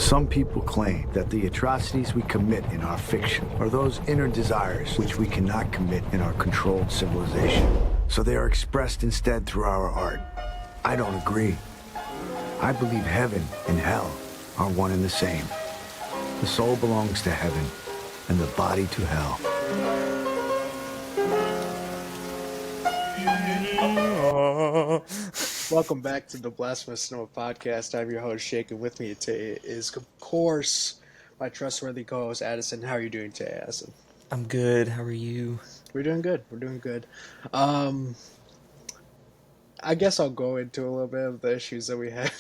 Some people claim that the atrocities we commit in our fiction are those inner desires which we cannot commit in our controlled civilization. So they are expressed instead through our art. I don't agree. I believe heaven and hell are one and the same. The soul belongs to heaven and the body to hell. Welcome back to the Blasphemous Cinema Podcast. I'm your host, Shake, and with me today is, of course, my trustworthy co-host, Addison. How are you doing today, Addison? I'm good. How are you? We're doing good. We're doing good. I guess I'll go into a little bit of the issues that we had.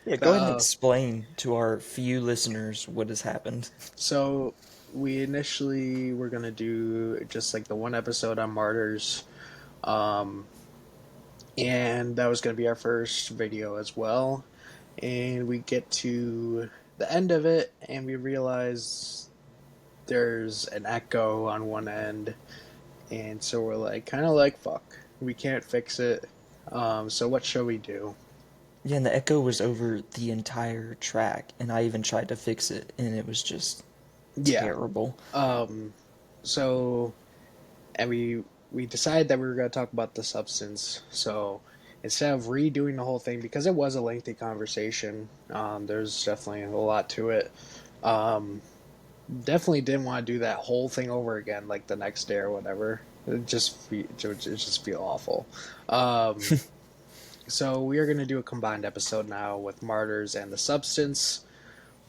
Yeah, go ahead and explain to our few listeners what has happened. So, we initially were going to do just like the one episode on Martyrs. And that was going to be our first video as well. And we get to the end of it, and we realize there's an echo on one end. And so we're like, kind of like, fuck, we can't fix it. So what shall we do? Yeah, and the echo was over the entire track, and I even tried to fix it, and it was just terrible. So, and we decided that we were going to talk about The Substance. So instead of redoing the whole thing, because it was a lengthy conversation, there's definitely a lot to it. Definitely didn't want to do that whole thing over again, like the next day or whatever. It just feel awful. So we are going to do a combined episode now with Martyrs and The Substance.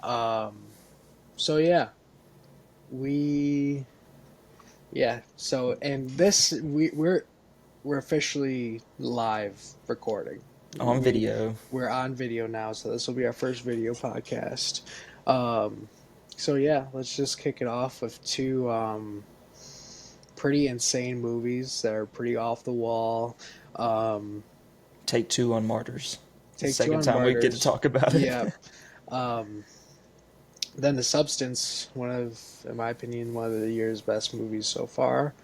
So yeah, so and this we're officially live recording on video. We're on video now, so this will be our first video podcast. So yeah, let's just kick it off with two pretty insane movies that are pretty off the wall. Take two on Martyrs. Second time we get to talk about it. Yeah. Then The Substance, in my opinion, one of the year's best movies so far.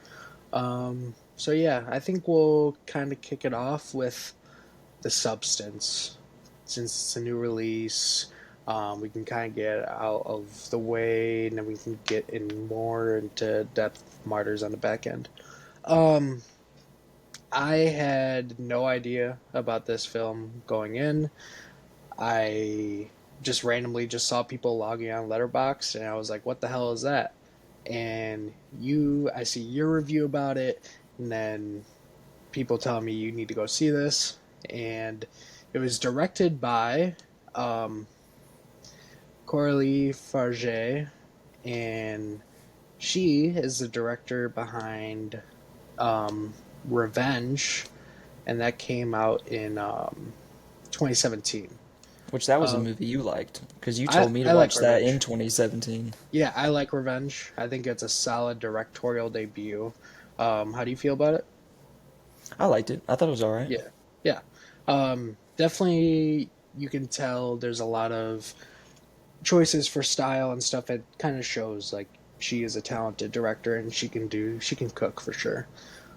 So yeah, I think we'll kind of kick it off with The Substance. Since it's a new release, we can kind of get out of the way, and then we can get in more into depth Martyrs on the back end. I had no idea about this film going in. I just randomly saw people logging on Letterboxd, and I was like, what the hell is that? And I see your review about it, and then people telling me you need to go see this. And it was directed by Coralie Farge, and she is the director behind Revenge, and that came out in 2017. Which that was a movie you liked, because you told me to watch that in 2017. Yeah, I like Revenge. I think it's a solid directorial debut. How do you feel about it? I liked it. I thought it was alright. Yeah. Definitely, you can tell there's a lot of choices for style and stuff. It kind of shows like she is a talented director, and she can cook for sure.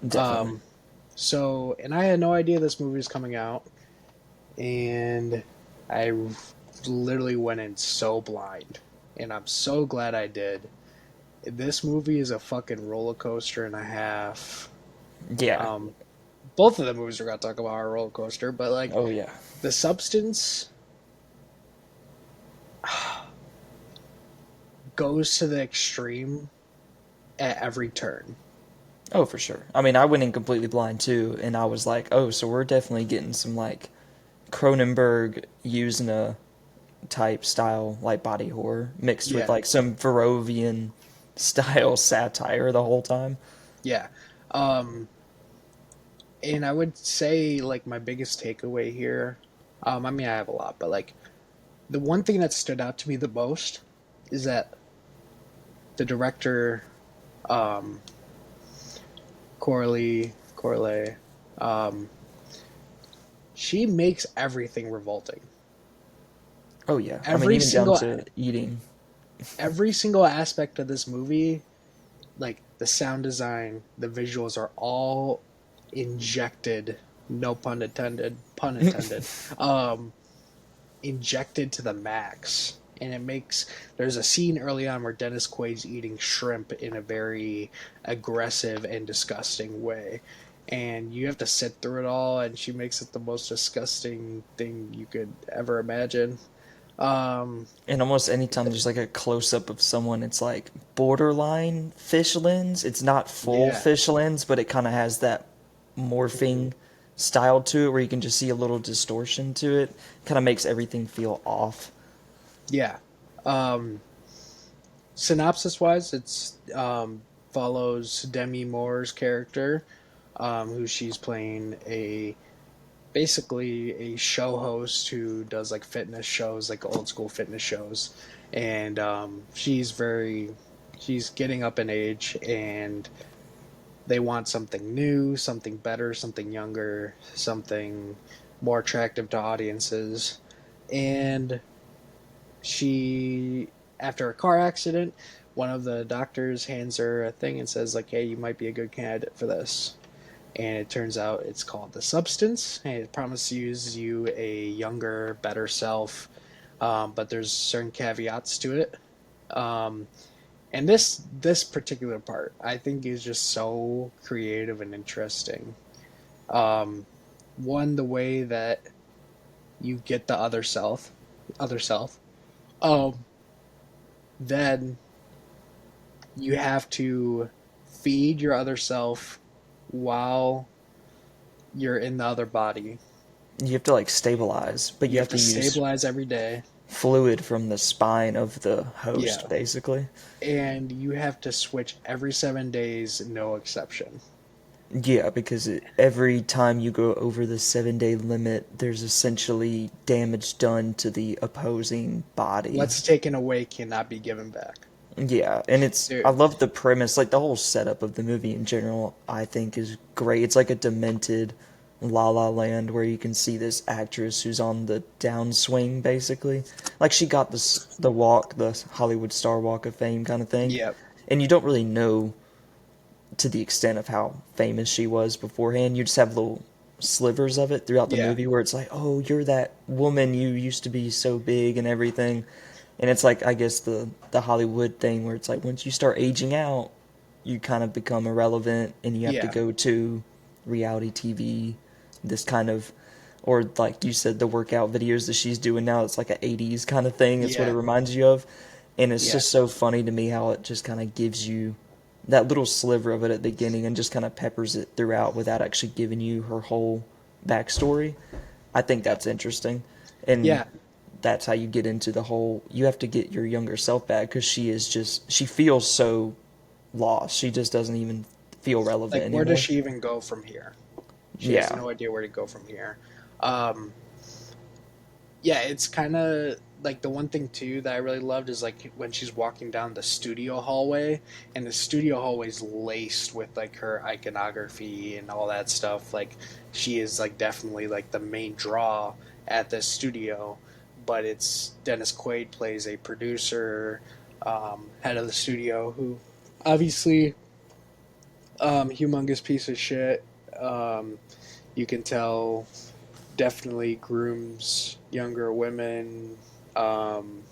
Definitely. And I had no idea this movie was coming out, and I literally went in so blind, and I'm so glad I did. This movie is a fucking roller coaster and a half. Yeah. Both of the movies we're going to talk about are a roller coaster, but like, oh yeah, The Substance goes to the extreme at every turn. Oh, for sure. I mean, I went in completely blind too, and I was like, oh, so we're definitely getting some like Cronenberg Usna type style, like body horror mixed with like some Verhoeven style satire the whole time. Yeah. And I would say like my biggest takeaway here, I mean, I have a lot, but like the one thing that stood out to me the most is that the director, Coralie, she makes everything revolting. Oh yeah, I mean, even down to eating. Every single aspect of this movie, like the sound design, the visuals are all injected, no pun intended, injected to the max and there's a scene early on where Dennis Quaid's eating shrimp in a very aggressive and disgusting way, and you have to sit through it all, and she makes it the most disgusting thing you could ever imagine. And almost anytime there's like a close up of someone, it's like borderline fish lens. It's not full Yeah. fish lens, but it kind of has that morphing style to it where you can just see a little distortion to it. Kind of makes everything feel off. Yeah. Um, Synopsis wise, it's follows Demi Moore's character, who she's playing a basically a show host who does like fitness shows, like old school fitness shows, and she's getting up in age, and they want something new, something better, something younger, something more attractive to audiences, and she after a car accident, one of the doctors hands her a thing and says like, hey, you might be a good candidate for this, and it turns out it's called the substance, and it promises you a younger, better self, but there's certain caveats to it. um, and this particular part I think is just so creative and interesting. um, One, the way that you get the other self, um, then you have to feed your other self while you're in the other body. You have to like stabilize, but You you have have to to use stabilize every day. fluid from the spine of the Yeah. host, basically. And you have to switch every 7 days, no exception. Yeah, because every time you go over the 7 day limit, there's essentially damage done to the opposing body. What's taken away cannot be given back. Yeah, and I Dude, love the premise, like the whole setup of the movie in general, I think is great. It's like a demented La La Land where you can see this actress who's on the downswing, basically. Like she got the walk, the Hollywood Star Walk of Fame kind of thing. yeah, And you don't really know to the extent of how famous she was beforehand. You just have little slivers of it throughout the yeah, movie where it's like, oh, you're that woman you used to be so big and everything. And it's like, I guess the Hollywood thing where it's like once you start aging out, you kind of become irrelevant and you have to yeah, go to reality TV, this kind of, or like you said, the workout videos that she's doing now. It's like an 80s kind of thing. It's what it yeah, reminds you of. And it's yeah, just so funny to me how it just kind of gives you that little sliver of it at the beginning and just kind of peppers it throughout without actually giving you her whole backstory. I think that's interesting. And yeah. that's how you get into the whole you have to get your younger self back because she feels so lost. She just doesn't even feel relevant Like, where does anymore. she even go from here? She has Yeah. no idea where to go from here. Um, yeah, it's kind of like the one thing too that I really loved is like when she's walking down the studio hallway, and the studio hallway's laced with like her iconography and all that stuff. Like she is like definitely like the main draw at this studio, but it's Dennis Quaid plays a producer, head of the studio, who obviously humongous piece of shit. Um, you can tell definitely grooms younger women. Um,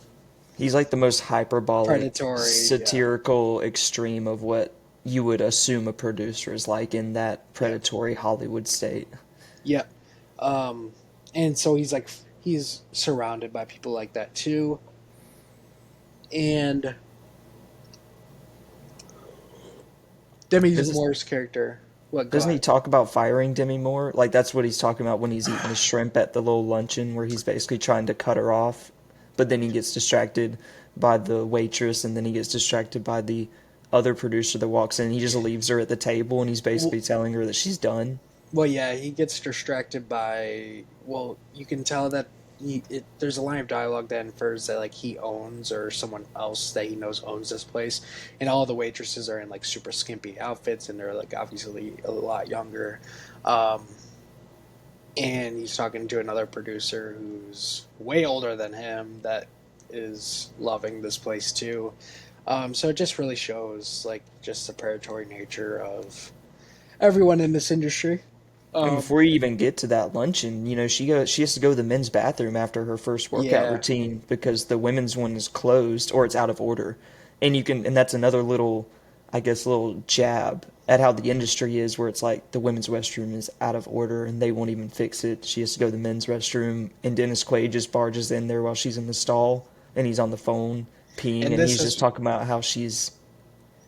He's like the most hyperbolic, Predatory, yeah, satirical extreme of what you would assume a producer is like in that yeah, predatory Hollywood state. yeah. Um, and so he's surrounded by people like that too. And Demi Does it, Moore's character, what? Go doesn't he ahead. talk about firing Demi Moore? Like that's what he's talking about when he's eating the shrimp at the little luncheon where he's basically trying to cut her off, but then he gets distracted by the waitress and then he gets distracted by the other producer that walks in. He just leaves her at the table and he's Well, basically telling her that she's done. well, yeah, he gets distracted by. Well, you can tell that there's a line of dialogue that infers that like he owns or someone else that he knows owns this place, and all the waitresses are in like super skimpy outfits, and they're like obviously a lot younger. Um, and he's talking to another producer who's way older than him that is loving this place too. So it just really shows like just the predatory nature of everyone in this industry. And Um, before you even get to that luncheon, she has to go to the men's bathroom after her first workout yeah, routine because the women's one is closed or it's out of order. And that's another little, I guess, little jab at how the industry is where it's like the women's restroom is out of order and they won't even fix it. She has to go to the men's restroom and Dennis Quaid just barges in there while she's in the stall and he's on the phone peeing and and this he's is just talking about how she's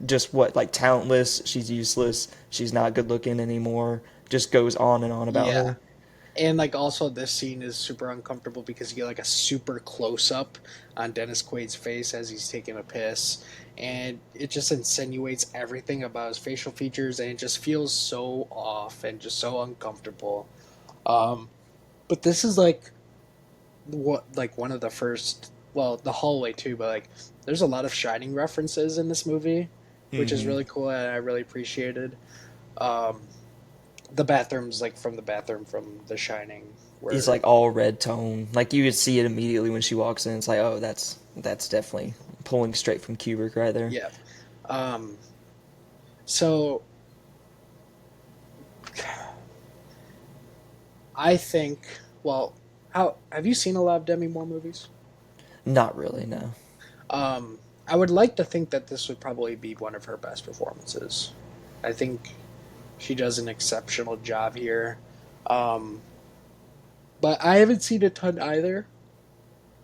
just like talentless, she's useless, she's not good looking anymore. Just goes on and on about yeah. her. And like also this scene is super uncomfortable because you get like a super close up on Dennis Quaid's face as he's taking a piss, and it just insinuates everything about his facial features, and it just feels so off and just so uncomfortable. Um, but this is like one of the first, well, the hallway too, but like there's a lot of Shining references in this movie, which is Hmm. really cool and I really appreciated. Um, the bathrooms, like from the bathroom from The Shining, He's where like all red tone. Like you would see it immediately when she walks in. It's like, oh, that's definitely pulling straight from Kubrick right there. yeah. Um, so I think, well, how have you seen a lot of Demi Moore movies? Not really, no. I would like to think that this would probably be one of her best performances. I think she does an exceptional job here. Um, but I haven't seen a ton either,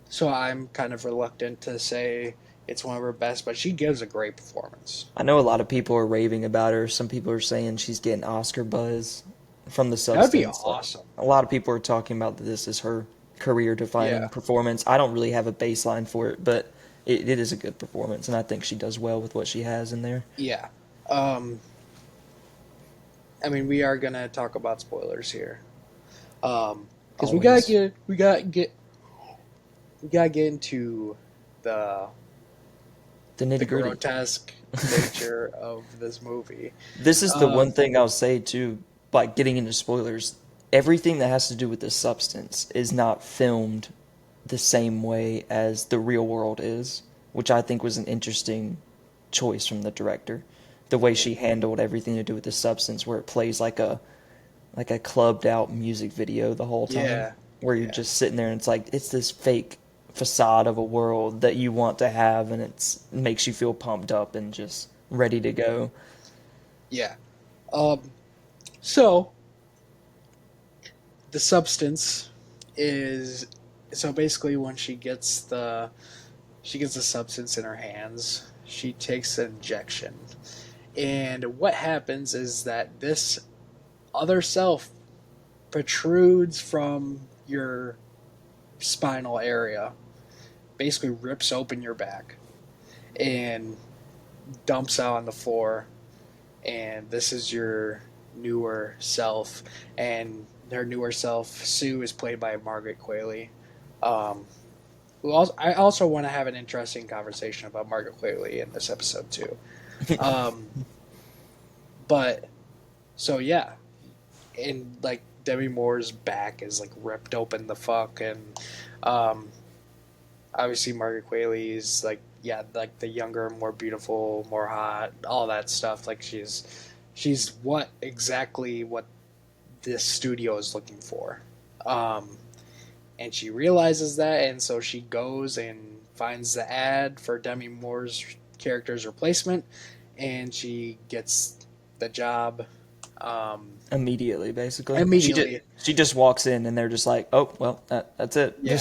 so I'm kind of reluctant to say it's one of her best. But she gives a great performance. I know a lot of people are raving about her. Some people are saying she's getting Oscar buzz from The That would be Substance. Like, awesome. a lot of people are talking about that this is her career-defining Yeah, performance. I don't really have a baseline for it, but it is a good performance, and I think she does well with what she has in there. yeah. Um, I mean, we are gonna talk about spoilers here, because Always. we gotta get into the The the nitty-gritty. grotesque nature of this movie. This is the one Um, thing I'll say too, like getting into spoilers. Everything that has to do with the substance is not filmed the same way as the real world is, which I think was an interesting choice from the director. The way she handled everything to do with the substance, where it plays like a clubbed out music video the whole time, yeah, where you're yeah, just sitting there and it's like it's this fake facade of a world that you want to have, and it makes you feel pumped up and just ready to go. yeah. Um, so the substance is so basically when she gets the substance in her hands, she takes an injection, and what happens is that this other self protrudes from your spinal area, basically rips open your back and dumps out on the floor. And this is your newer self. And her newer self, Sue, is played by Margaret Qualley. Um, I also want to have an interesting conversation about Margaret Qualley in this episode too. Um, but so yeah, and like Demi Moore's back is like ripped open the fuck, and um, obviously Margaret Qualley is like yeah, like the younger, more beautiful, more hot, all that stuff. Like she's what exactly what this studio is looking for. Um, and she realizes that, and so she goes and finds the ad for Demi Moore's character's replacement, and she gets the job Immediately, basically. immediately. She just walks in and they're just like, "Oh, well, that's it." Yeah.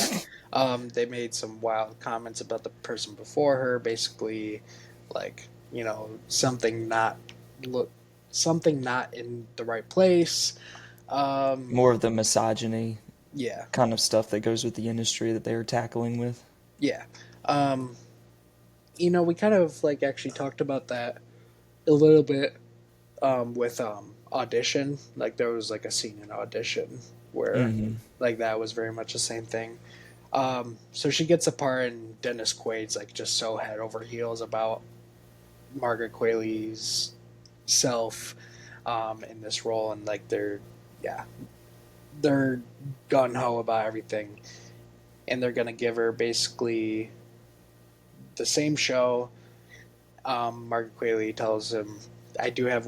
They made some wild comments about the person before her, basically, like look something not in the right place. Um, More of the misogyny yeah, kind of stuff that goes with the industry that they were tackling with. yeah. Um, we kind of like actually talked about that a little bit with audition. Like there was like a scene in audition where Hmm. like that was very much the same thing. So she gets a part, and Dennis Quaid's like just so head over heels about Margaret Qualley's self in this role, and like yeah, they're gun ho about everything, and they're gonna give her basically the same show. Margaret Qualley tells him, "I do have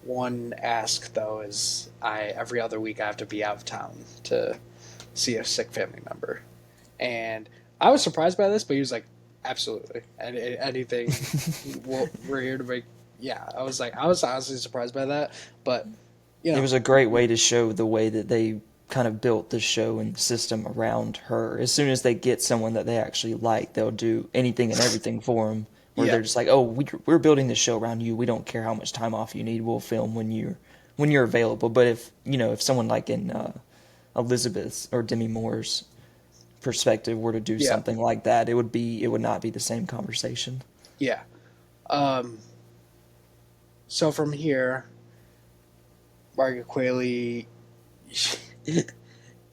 one ask though is I every other week I have to be out of town to see a sick family member, and I was surprised by this, but he was like, absolutely, anything. We're here to make. Yeah, I was like, I was honestly surprised by that, but you It know, was a great way to show the way that they kind of built the show and system around her. As soon as they get someone that they actually like, they'll do anything and everything for them. Where yeah, they're just like, "Oh, we're building this show around you. We don't care how much time off you need. We'll film when you're available." But if if someone like in Elizabeth's or Demi Moore's perspective were to do yeah, something like that, it would not be the same conversation. yeah. Um, so from here, Margaret Qualley,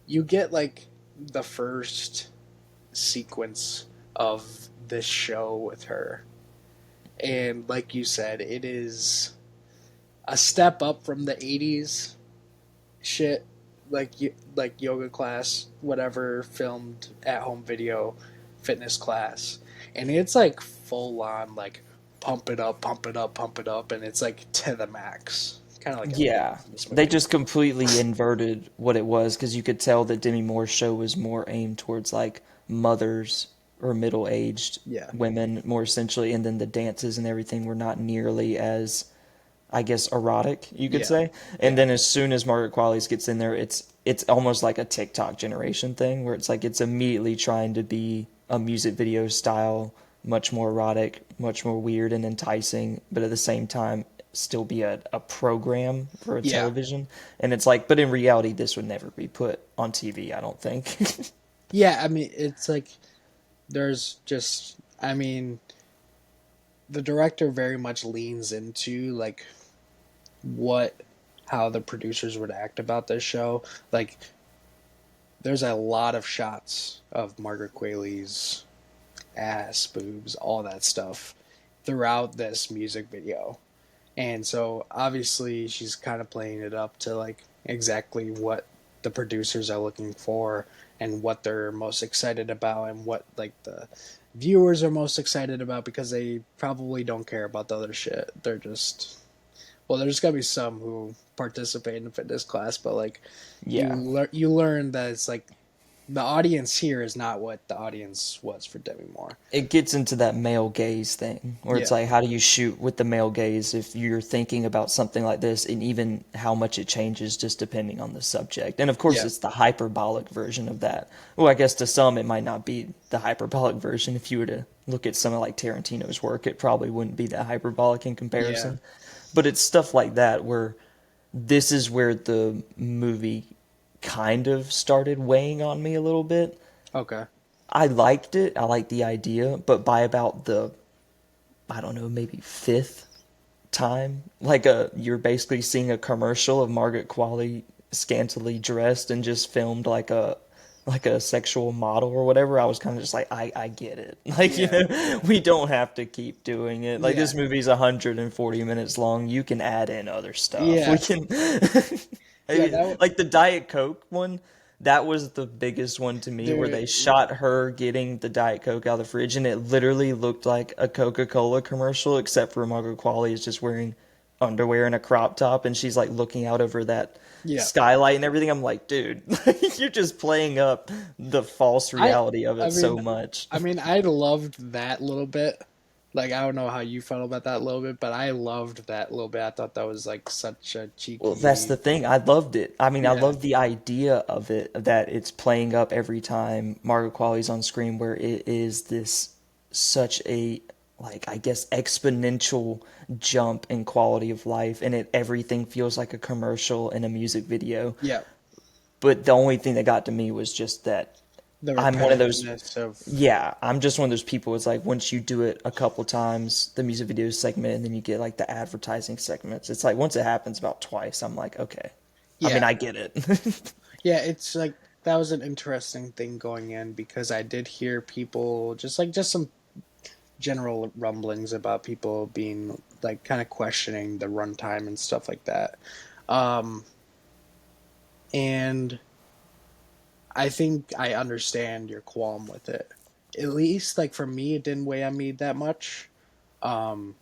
you get like the first sequence of this show with her. And like you said, it is a step up from the 80s shit, like yoga class, whatever, filmed at home video, fitness class. And it's like full on like pump it up, pump it up, pump it up, and it's like to the max. Kind of like everything Yeah, in this they movie. just completely inverted what it was because you could tell that Demi Moore's show was more aimed towards like mothers or middle-aged Yeah. women more essentially, and then the dances and everything were not nearly as, I guess, erotic, you could Yeah. say. And Yeah. then as soon as Margaret Qualley gets in there, it's almost like a TikTok generation thing where it's like it's immediately trying to be a music video style, much more erotic, much more weird and enticing, but at the same time still be a program for a Yeah. television. And it's like, but in reality, this would never be put on TV, I don't think. Yeah, I mean, it's like there's just I mean, the director very much leans into like what how the producers would act about this show. Like there's a lot of shots of Margaret Qualley's ass, boobs, all that stuff throughout this music video. And so obviously she's kind of playing it up to like exactly what the producers are looking for and what they're most excited about and what like the viewers are most excited about because they probably don't care about the other shit. They're just well, there's gotta be some who participate in the fitness class, but like Yeah. you learn that it's like the audience here is not what the audience was for Demi Moore. It gets into that male gaze thing where it's Yeah, like, how do you shoot with the male gaze if you're thinking about something like this, and even how much it changes just depending on the subject. And of course, yeah, it's the hyperbolic version of that. Well, I guess to some, it might not be the hyperbolic version. If you were to look at some of like Tarantino's work, it probably wouldn't be that hyperbolic in yeah. comparison. But it's stuff like that where this is where the movie kind of started weighing on me a little bit. Okay. I liked it. I liked the idea, but by about the, I don't know, maybe fifth time, like you're basically seeing a commercial of Margaret Qualley scantily dressed and just filmed like a sexual model or whatever. I was kind of just like, I get it. Like, Yeah. we don't have to keep doing it. Like, Yeah. this movie's 140 minutes long. You can add in other stuff. We Yeah. can. I Yeah, mean, that like the Diet Coke one, that was the biggest one to me, where dude. they shot her getting the Diet Coke out of the fridge, and it literally looked like a Coca-Cola commercial, except for Margaret Qualley is just wearing underwear and a crop top, and she's like looking out over that Yeah. skylight and everything. I'm like, dude, you're just playing up the false I reality of I it so mean much. I loved that little bit. Like I don't know how you felt about that little bit, but I loved that little bit. I thought that was like such a Well, that's cheeky. the thing. I loved it. I mean, I Yeah. love the idea of it, that it's playing up every time Margaret Qualley's on screen, where it is this such a, like, I guess, exponential jump in quality of life, and everything feels like a commercial and a music video. Yeah. But the only thing that got to me was just that The I'm one of those. repetitiveness of Yeah, I'm just one of those people. It's like once you do it a couple times, the music video segment, and then you get like the advertising segments. It's like once it happens about twice, I'm like, okay. I mean, yeah. I get it. Yeah, it's like that was an interesting thing going in because I did hear people just some general rumblings about people being like kind of questioning the runtime and stuff like that. Um, and I think I understand your qualm with it. At least like for me, it didn't weigh on me that much. Um,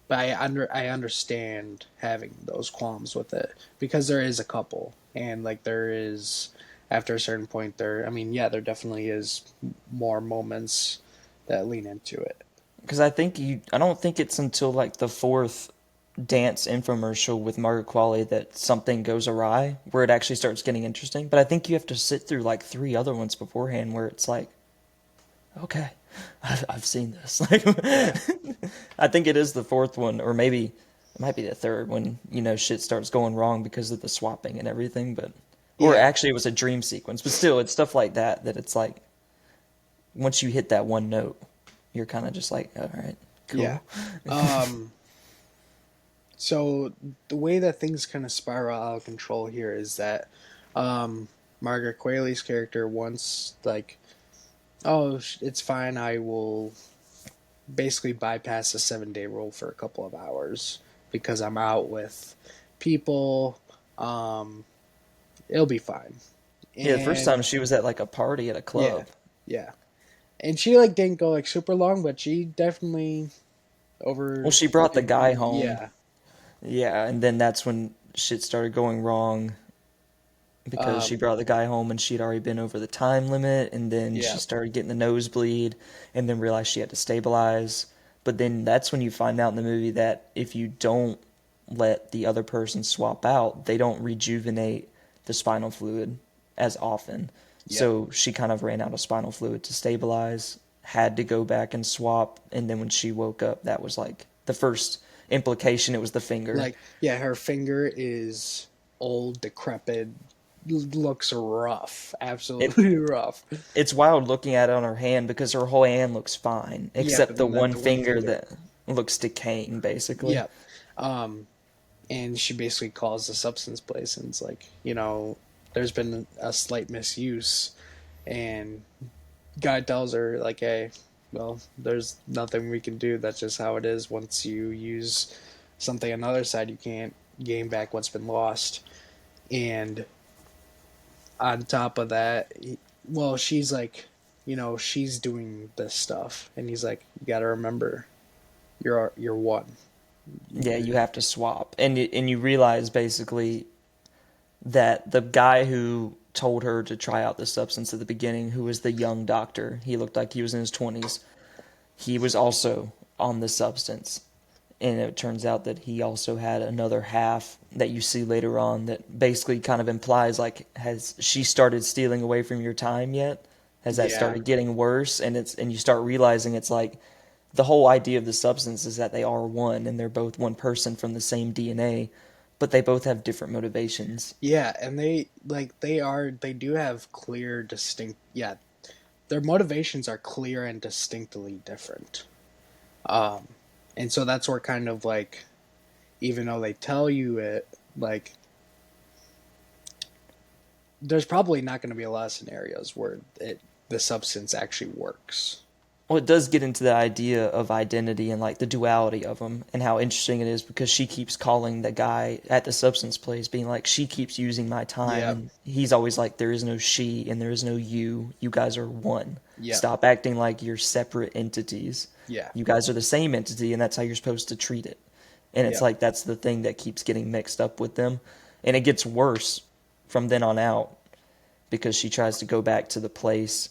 but I understand having those qualms with it because there is a couple, and like there is after a certain point there. I mean, yeah, there definitely is more moments that lean into it. Because I don't think it's until like the fourth dance infomercial with Margaret Qualley that something goes awry, where it actually starts getting interesting. But I think you have to sit through like three other ones beforehand where it's like, okay, I've seen this. Like, Yeah, I think it is the fourth one, or maybe it might be the third when shit starts going wrong because of the swapping and everything. But or yeah, actually, it was a dream sequence. But still, it's stuff like that that it's like once you hit that one note, you're kind of just like, all right, yeah. cool. Um, so the way that things kind of spiral out of control here is that Margaret Qualley's character once like, oh, it's fine. I will basically bypass the 7 day rule for a couple of hours because I'm out with people. Um, it'll be fine. Yeah, the first time And she was at like a party at a yeah, club. yeah. And she like didn't go like super long, but she definitely Well, over she brought the like guy home. yeah. Yeah, and then that's when shit started going wrong because she Um, brought the guy home and she'd already been over the time limit, and then she yeah. started getting the nosebleed, and then realized she had to stabilize. But then that's when you find out in the movie that if you don't let the other person swap out, they don't rejuvenate the spinal fluid as often. Yep. So she kind of ran out of spinal fluid to stabilize, had to go back and swap, and then when she woke up, that was like the first implication. It was the finger. Like yeah, her finger is old, decrepit, looks rough, It absolutely rough. it's wild looking at it on her hand because her whole hand looks fine, Yeah, except but the then one the one finger finger. that looks decaying, basically. Yep. Um, and she basically calls the substance place and it's like, you know, there's been a slight misuse, and guy tells her like, hey, well, there's nothing we can do. That's just how it is. Once you use something on the other side, you can't gain back what's been lost. And on top of that, well, she's like, you know, she's doing this stuff, and he's like, you got to remember, you're one. Yeah, You're you have to swap, and you realize basically that the guy who told her to try out the substance at the beginning, who was the young doctor, he looked like he was in his 20s. He was also on the substance, and it turns out that he also had another half that you see later on that basically kind of implies like, has she started stealing away from your time yet? Has that yeah, started getting worse? And you start realizing it's like the whole idea of the substance is that they are one and they're both one person from the same DNA, but they both have different motivations. yeah, and they do have clear, distinct. Yeah, their motivations are clear and distinctly different. Um, and so that's where kind of like, even though they tell you it, like there's probably not going to be a lot of scenarios where the substance actually works. Well, it does get into the idea of identity and like the duality of them, and how interesting it is because she keeps calling the guy at the substance place, being like, she keeps using my time, Yep. and he's always like, there is no she and there is no you. You guys are one. Yep. Stop acting like you're separate entities. Yeah. You guys are the same entity, and that's how you're supposed to treat it. And it's Yep. like that's the thing that keeps getting mixed up with them, and it gets worse from then on out because she tries to go back to the place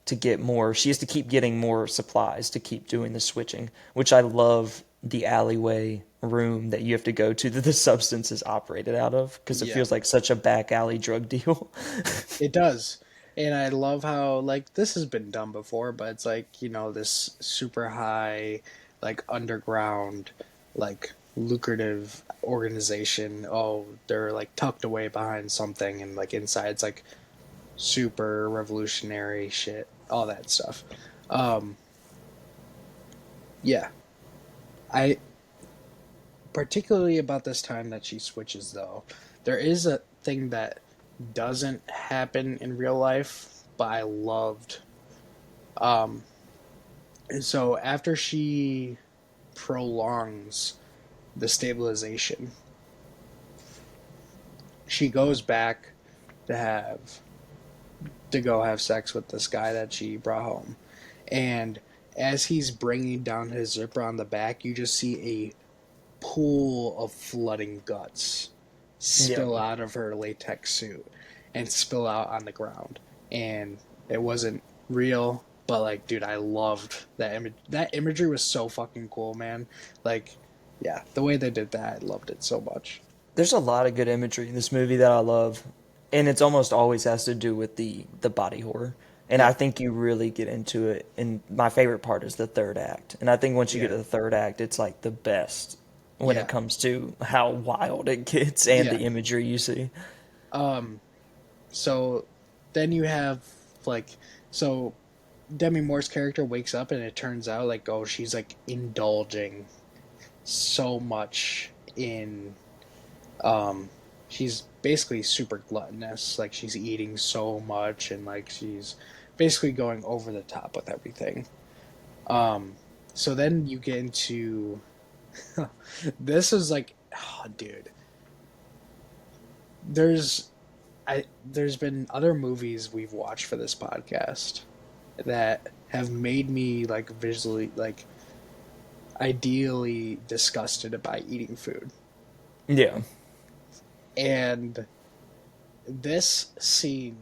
to get more. She has to keep getting more supplies to keep doing the switching, which I love the alleyway room that you have to go to that the substance is operated out of because it Yep. feels like such a back alley drug deal. It does. And I love how like this has been done before, but it's like, you know, this super high, like underground, like lucrative organization. Oh, they're like tucked away behind something, and like inside it's like super revolutionary shit, all that stuff. Um, yeah. I particularly about this time that she switches though. There is a thing that doesn't happen in real life, but I loved. Um, and so after she prolongs the stabilization, she goes back to have to go have sex with this guy that she brought home. And as he's bringing down his zipper on the back, you just see pool of flooding guts spill Yeah. out of her latex suit and spill out on the ground. And it wasn't real, but like, dude, I loved that image. That imagery was so fucking cool, man. Like, yeah, the way they did that, I loved it so much. There's a lot of good imagery in this movie that I love, and it's almost always has to do with the body horror. And Yeah. I think you really get into it. And my favorite part is the third act. And I think once you Yeah. get to the third act, it's like the best when Yeah. it comes to how wild it gets and Yeah. the imagery you see. Um, so then you have like, so Demi Moore's character wakes up and it turns out like, oh, she's like indulging so much in she's basically super gluttonous, like she's eating so much and like she's basically going over the top with everything. um so then you get into this is like, oh, dude, there's there's been other movies we've watched for this podcast that have made me like visually, like ideally disgusted by eating food. Yeah. And this scene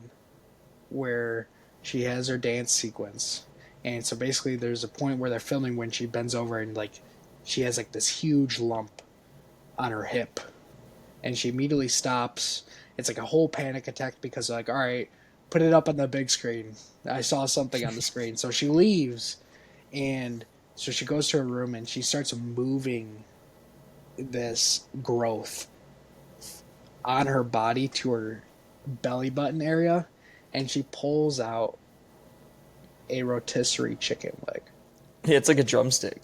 where she has her dance sequence, and so basically there's a point where they're filming when she bends over and like she has like this huge lump on her hip, and she immediately stops. It's like a whole panic attack because like, all right, put it up on the big screen. I saw something on the screen. So she leaves, and so she goes to her room and she starts moving this growth on her body to her belly button area, and she pulls out a rotisserie chicken leg. Yeah, it's like a drumstick.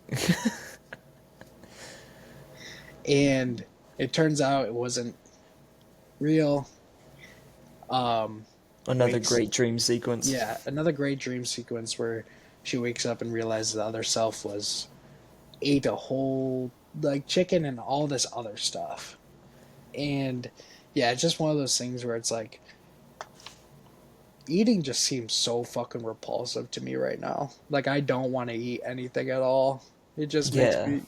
And it turns out it wasn't real. Another Wakes, great dream sequence. yeah, another great dream sequence where she wakes up and realizes the other self was ate a whole like chicken and all this other stuff. And yeah, it's just one of those things where it's like eating just seems so fucking repulsive to me right now. Like I don't want to eat anything at all. It just makes Yeah. me,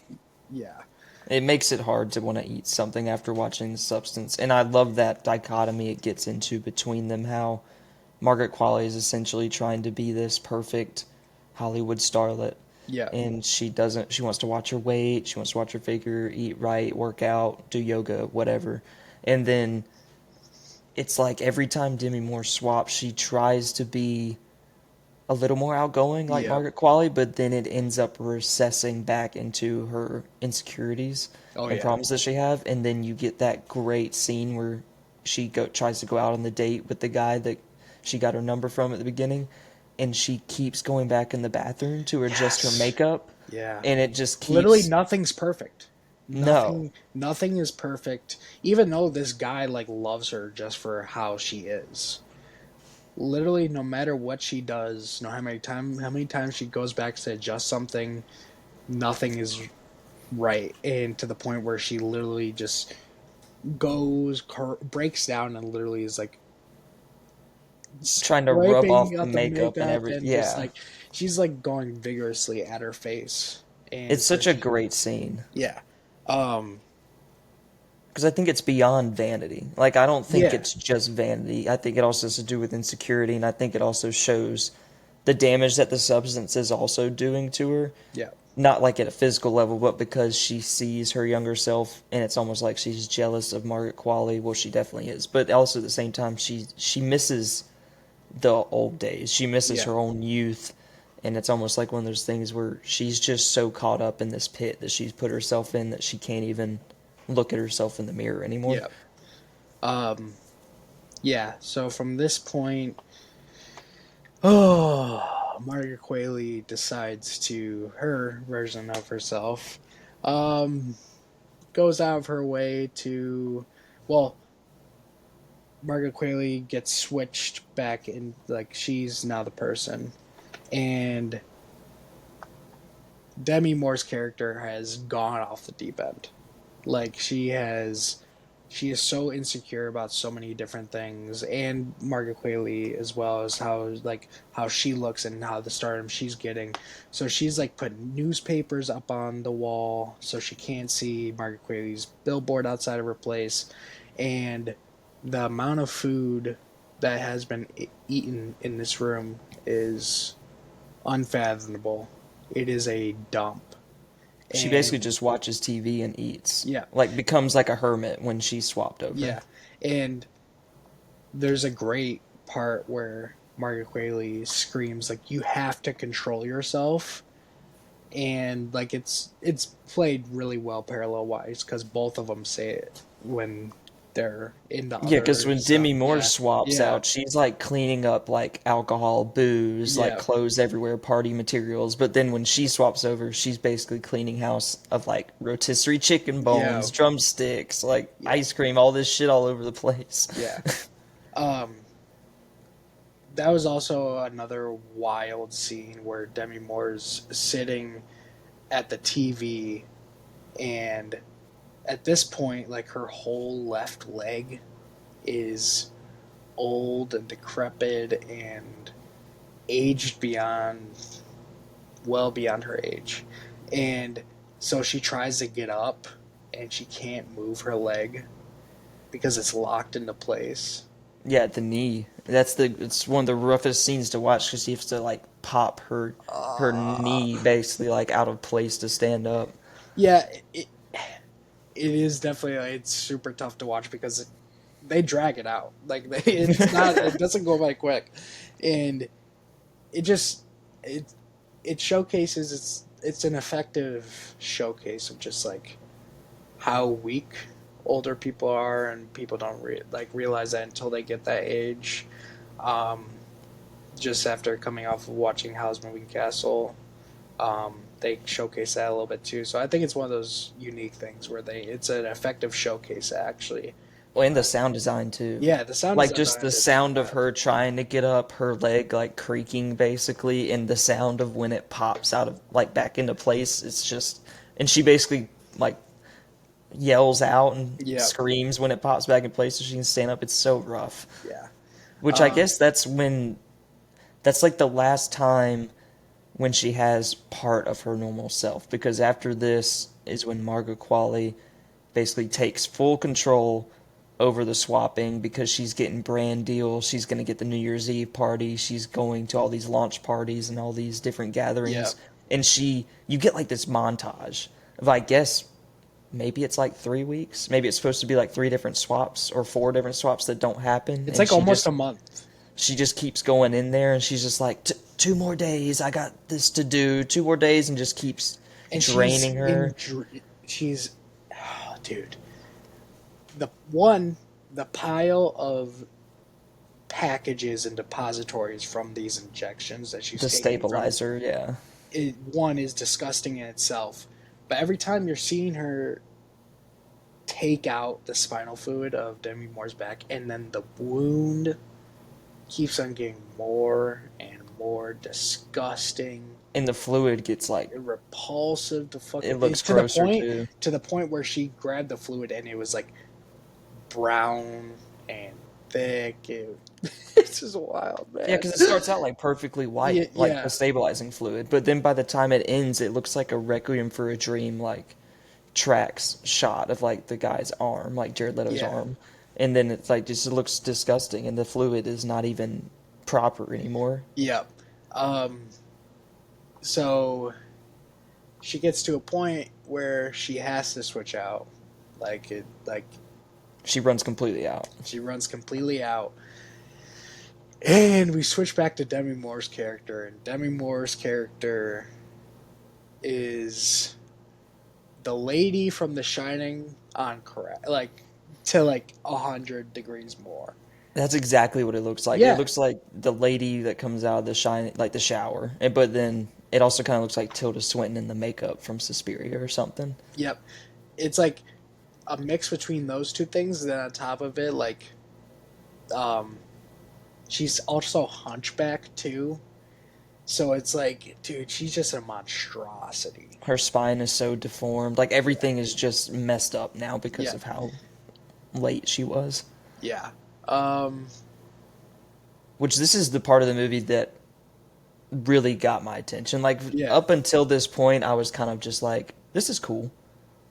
yeah. It makes it hard to want to eat something after watching Substance. And I love that dichotomy it gets into between them, how Margaret Qualley is essentially trying to be this perfect Hollywood starlet. Yeah. And she wants to watch her weight, she wants to watch her figure, eat right, work out, do yoga, whatever. And then it's like every time Demi Moore swaps, she tries to be a little more outgoing like Yeah. Margaret Qualley, but then it ends up recessing back into her insecurities Oh and yeah. problems that she have. And then you get that great scene where tries to go out on the date with the guy that she got her number from at the beginning, and she keeps going back in the bathroom to adjust Yes. her makeup, Yeah. and it just keeps Literally nothing's perfect. no. Nothing is perfect. Even though this guy like loves her just for how she is. Literally, no matter what she does, no how many times she goes back to adjust something, nothing is right. And to the point where she literally just breaks down and literally is like Trying to rub scraping off the out the makeup and makeup and just yeah. like she's like going vigorously at her face. And It's so such a great scene. yeah. Um Because I think it's beyond vanity. Like, I don't think yeah. it's just vanity. I think it also has to do with insecurity, and I think it also shows the damage that the substance is also doing to her. Yeah. Not like at a physical level, but because she sees her younger self, and it's almost like she's jealous of Margaret Qualley. Well, she definitely is. But also at the same time, she misses the old days. She misses Yeah. her own youth. And it's almost like one of those things where she's just so caught up in this pit that she's put herself in that she can't even look at herself in the mirror anymore. Yeah. Um yeah, so from this point, Margaret Qualley decides to her version of herself um goes out of her way to, well, Margaret Qualley gets switched back in, like she's now the person, and Demi Moore's character has gone off the deep end. Like she has she is so insecure about so many different things, and Margaret Qualley as well, as how she looks and how the stardom she's getting. So she's like putting newspapers up on the wall so she can't see Margaret Qualley's billboard outside of her place, and the amount of food that has been eaten in this room is unfathomable. It is a dump. She And basically just watches TV and eats. yeah, Like, becomes like a hermit when she's swapped over. yeah. And there's a great part where Margaret Qualley screams like, "You have to control yourself," and like it's played really well parallel wise because both of them say it when they're in the Yeah, because other when stuff. Demi Moore Yeah, swaps yeah, out, she's like cleaning up like alcohol, booze, like yeah, clothes everywhere, party materials. But then when she swaps over, she's basically cleaning house of like rotisserie chicken yeah, bones, drumsticks, like yeah, ice cream, all this shit all over the place. yeah. Um, that was also another wild scene where Demi Moore's sitting at the TV, and at this point, like her whole left leg is old and decrepit and aged well beyond her age. And so she tries to get up and she can't move her leg because it's locked into place. Yeah, at the knee. It's one of the roughest scenes to watch because she has to like pop her knee basically like out of place to stand up. Yeah, it is definitely it's super tough to watch because they drag it out. Like it doesn't go by quick, and it just it it showcases it's an effective showcase of just like how weak older people are, and people don't realize that until they get that age. Um, just after coming off of watching Howl's Moving Castle, they showcase that a little bit too. So I think it's one of those unique things where it's an effective showcase actually. Well, and the sound design too. Yeah, the sound Like design just behind the it. sound of her trying to get up, her leg like creaking basically, and the sound of when it pops out of like back into place. It's just, and she basically like yells out and Yeah, screams when it pops back in place so she can stand up. It's so rough. yeah, Which I guess that's like the last time when she has part of her normal self, because after this is when Margaret Qualley basically takes full control over the swapping because she's getting brand deals. She's going to get the New Year's Eve party. She's going to all these launch parties and all these different yeah. gatherings. And you get like this montage of, I guess, maybe it's like 3 weeks. Maybe it's supposed to be like 3 different swaps or 4 different swaps that don't happen. It's And like almost a month. she just keeps going in there and she's just like, two more days. I got this to do. 2 more days, and just keeps And draining her. She's, oh, dude, the pile of packages and depositories from these injections that she's The taking stabilizer, yeah. one is disgusting in itself, but every time you're seeing her take out the spinal fluid of Demi Moore's back, and then the wound keeps on getting more and more disgusting, And the fluid gets like, repulsive to fucking. it looks to the grosser point too. to the point where she grabbed the fluid and it was like brown and thick. It's just wild, man. Yeah, because it starts out like perfectly white, Yeah, like yeah. the stabilizing fluid, but then by the time it ends, it looks like a Requiem for a Dream, like tracks shot of like the guy's arm, like Jared Leto's Yeah. arm, and then it's like just it looks disgusting, and the fluid is not even proper anymore. Yep. So she gets to a point where she has to switch out. She runs completely out. She runs completely out. And we switch back to Demi Moore's character, and Demi Moore's character is the lady from The Shining on correct, to 100 degrees more. That's exactly what it looks like. Yeah. It looks like the lady that comes out of the shine, like the shower, but then it also kind of looks like Tilda Swinton in the makeup from Suspiria or something. Yep. It's like a mix between those two things, and then on top of it, she's also hunchback too. So it's like, dude, she's just a monstrosity. Her spine is so deformed. Like everything is just messed up now because Yeah. of how late she was. Yeah. Um, Which this is the part of the movie that really got my attention. Like yeah. up until this point, I was kind of just like, this is cool.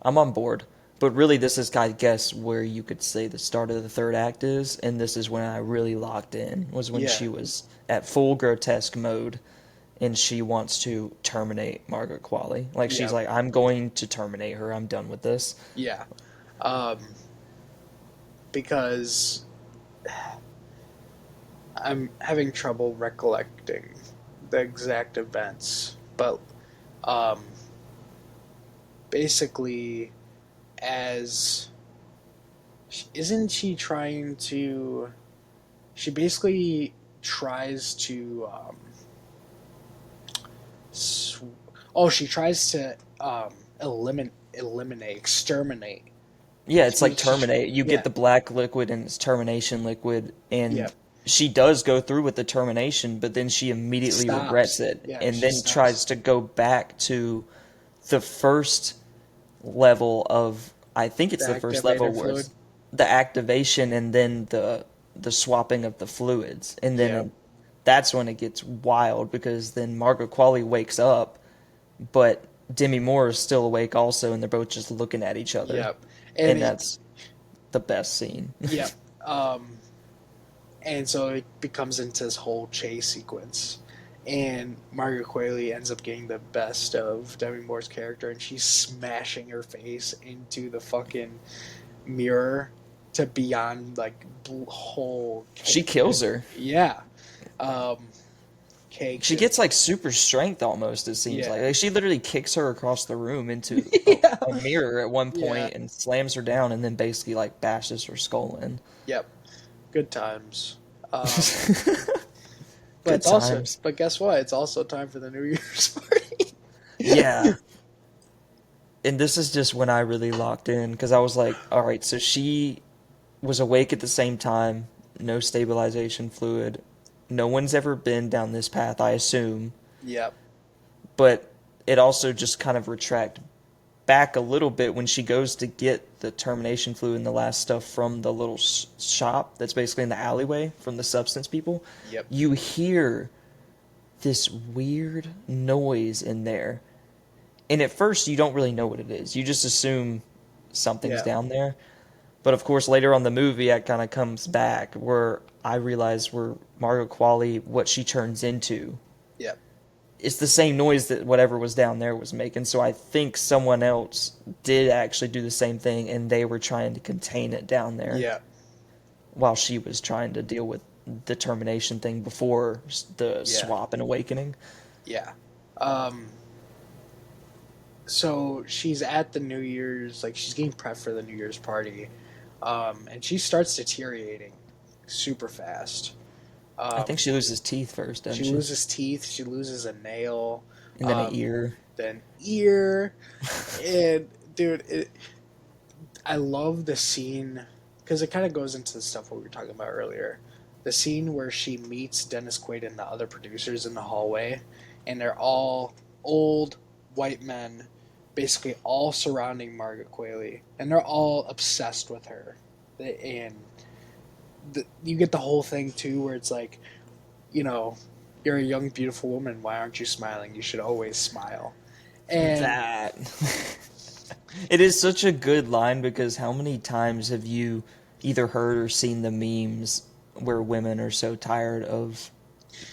I'm on board. But really, this is, I guess, where you could say the start of the third act is, and this is when I really locked in, was when Yeah. she was at full grotesque mode, and she wants to terminate Margaret Qualley. Like, she's Yeah. like, I'm going to terminate her. I'm done with this. Yeah. Um, because I'm having trouble recollecting the exact events, but um, basically, as isn't she trying to? She basically tries to. Sw- she tries to exterminate. Yeah, it's like She, terminate. You get yeah, the black liquid and it's termination liquid, yeah. and she does go through with the termination, but then she immediately regrets Stops. it, Yeah, and she then stops. tries to go back to the first level of, I think it's The the first level activated where fluid. it's the activation and then the swapping of the fluids, and then Yep. that's when it gets wild because then Margaret Qualley wakes up, but Demi Moore is still awake also, and they're both just looking at each other, Yep. And and it. that's the best scene. Yep. Um. And so it becomes into this whole chase sequence, and Margaret Qualley ends up getting the best of Demi Moore's character, and she's smashing her face into the fucking mirror to beyond like whole She cake. kills her. Yeah. Um. Caked She it. gets like super strength almost, it seems Yeah. like. She literally kicks her across the room into Yeah. a mirror at one Yeah. point and slams her down and then basically like bashes her skull in. Yep. Good times. Um. But Good it's also. times. But guess what? It's also time for the New Year's party. Yeah. And this is just when I really locked in because I was like, all right, so she was awake at the same time, no stabilization fluid. No one's ever been down this path, I assume. Yep. But it also just kind of retract back a little bit when she goes to get the termination fluid and the last stuff from the little shop that's basically in the alleyway from the substance people. Yep. You hear this weird noise in there. And at first, you don't really know what it is. You just assume something's Yeah. down there. But of course, later on in the movie, it kind of comes back where I realize where Margaret Qualley, what she turns into, Yep. it's the same noise that whatever was down there was making. So I think someone else did actually do the same thing, and they were trying to contain it down there Yeah. while she was trying to deal with the termination thing before the Yeah. swap and awakening. Yeah. Um, so she's at the New Year's, like she's getting prepped for the New Year's party, and she starts deteriorating super fast. I Um, think she loses teeth first, doesn't she she? loses teeth, she loses a nail, And then an ear. then ear, and dude, I love the scene because it kind of goes into the stuff what we were talking about earlier. The scene where she meets Dennis Quaid and the other producers in the hallway, and they're all old white men, basically all surrounding Margaret Qualley, and they're all obsessed with her. And you get the whole thing too, where it's like, you know, you're a young, beautiful woman. Why aren't you smiling? You should always smile. And That. It is such a good line because how many times have you either heard or seen the memes where women are so tired of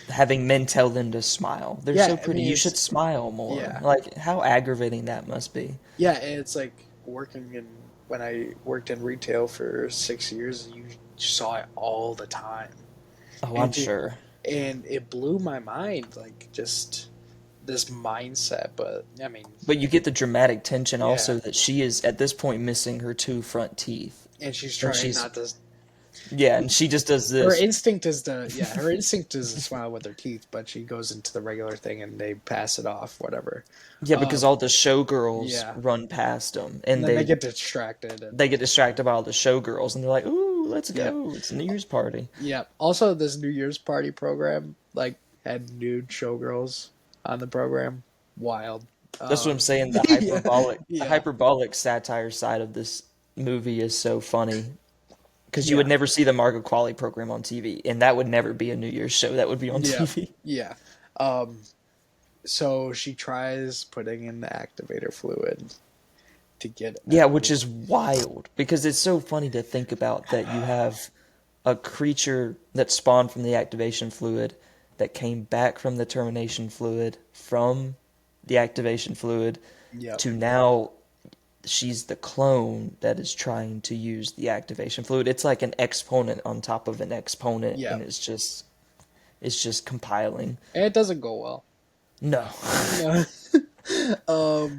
having men tell them to smile? They're yeah, so I pretty. mean, You it's should smile more. yeah, Like, how aggravating that must be. yeah, and it's like working in when I worked in retail for 6 years, you saw it all the time, Oh, I'm and sure. and it blew my mind, like just this mindset. But I mean, But you get the dramatic tension yeah, also that she is at this point missing her two front teeth. and she's And trying not to. yeah, and she just does Her this. instinct is to her instinct is to smile with her teeth, but she goes into the regular thing and they pass it off, whatever. Yeah, because all the showgirls Yeah, run past them, and and then they get distracted. And, they get distracted by all the showgirls, and they're like, "Ooh, let's yeah, go! It's a New Year's party." yeah. Also, this New Year's party program like had nude showgirls on the program. Wild. That's what I'm saying. The Yeah, hyperbolic satire side of this movie is so funny. because you would never see the Margot Qualley program on TV, and that would never be a New Year's show. That would be on Yeah. TV. Yeah. So she tries putting in the activator fluid to get it. Yeah, which is wild because it's so funny to think about that you have a creature that spawned from the activation fluid that came back from the termination fluid from the activation fluid Yep. to now she's the clone that is trying to use the activation fluid. It's like an exponent on top of an exponent, Yep. and it's just compiling. And it doesn't go well. No. No.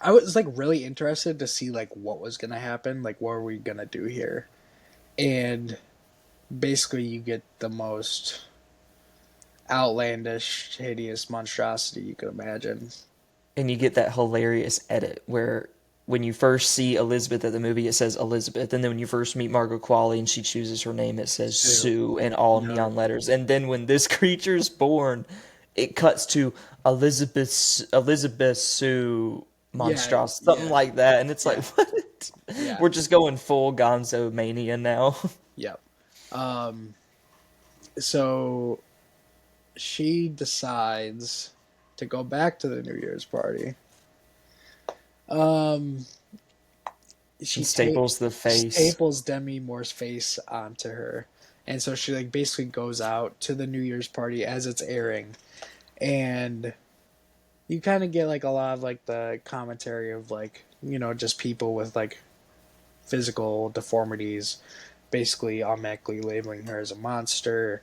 I was like really interested to see like what was gonna happen, like what are we gonna do here, and basically you get the most outlandish, hideous monstrosity you could imagine. And you get that hilarious edit where when you first see Elizabeth at the movie, it says Elizabeth, and then when you first meet Margot Qualley and she chooses her name, it says Sue in all neon letters. And then when this creature's born, it cuts to Elizabeth Sue monstrosity, something like that, and it's like, what? Yeah. We're just going full Gonzo mania now. Yep. So she decides to go back to the New Year's party. She staples the face. Staples Demi Moore's face onto her, and so she like basically goes out to the New Year's party as it's airing, and you kind of get like a lot of like the commentary of like, you know, just people with like physical deformities basically automatically labeling her as a monster.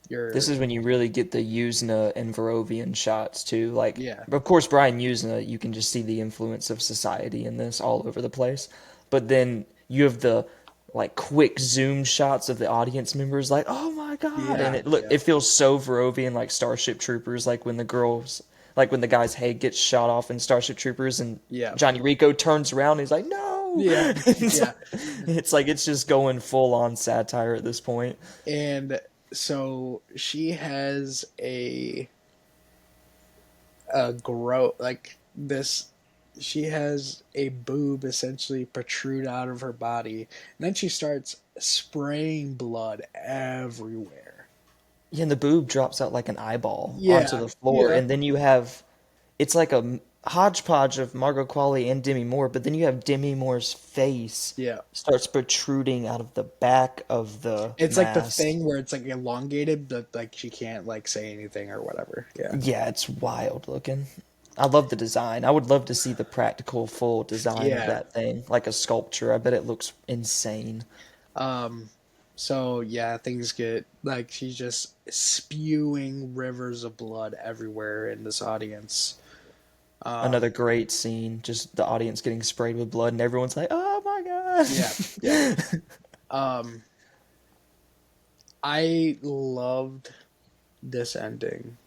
This is when you really get the Yuzna and Varovian shots too. Like, Yeah. of course, Brian Yuzna, you can just see the influence of society in this all over the place. But then you have the like quick zoom shots of the audience members, like, oh my god, Yeah, and it feels so Varovian, like Starship Troopers, like when the guy's head gets shot off in Starship Troopers, and Johnny Rico turns around and he's like, no, it's like it's just going full on satire at this point. And so she has a she has a boob essentially protrude out of her body, and then she starts spraying blood everywhere. Yeah, and the boob drops out like an eyeball onto the floor, and then you have, it's like a hodgepodge of Margot Qualley and Demi Moore, but then you have Demi Moore's face starts protruding out of the back of the It's mask. like the thing where it's like elongated, but like she can't like say anything or whatever. Yeah, it's wild looking. I love the design. I would love to see the practical full design of that thing, like a sculpture. I bet it looks insane. So yeah, things get like she's just spewing rivers of blood everywhere in this audience. Another great scene, just the audience getting sprayed with blood, and everyone's like, "Oh my god!" Yeah. I loved this ending.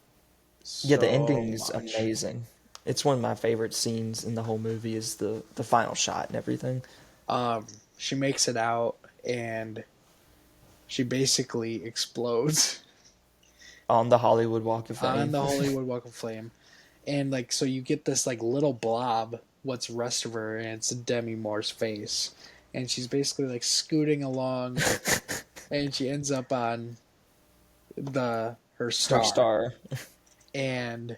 Yeah, the ending is much. amazing. It's one of my favorite scenes in the whole movie. Is the final shot and everything. She makes it out, and she basically explodes on the Hollywood Walk of Fame. On the Hollywood Walk of Fame. And like, so you get this like little blob, what's the rest of her, and it's Demi Moore's face. And she's basically like scooting along, and she ends up on her star. And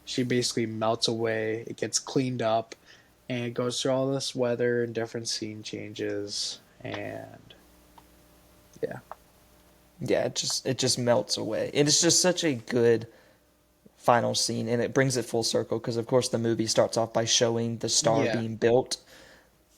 she basically melts away, it gets cleaned up, and it goes through all this weather and different scene changes, and it just melts away. And it's just such a good final scene, and it brings it full circle because of course the movie starts off by showing the star being built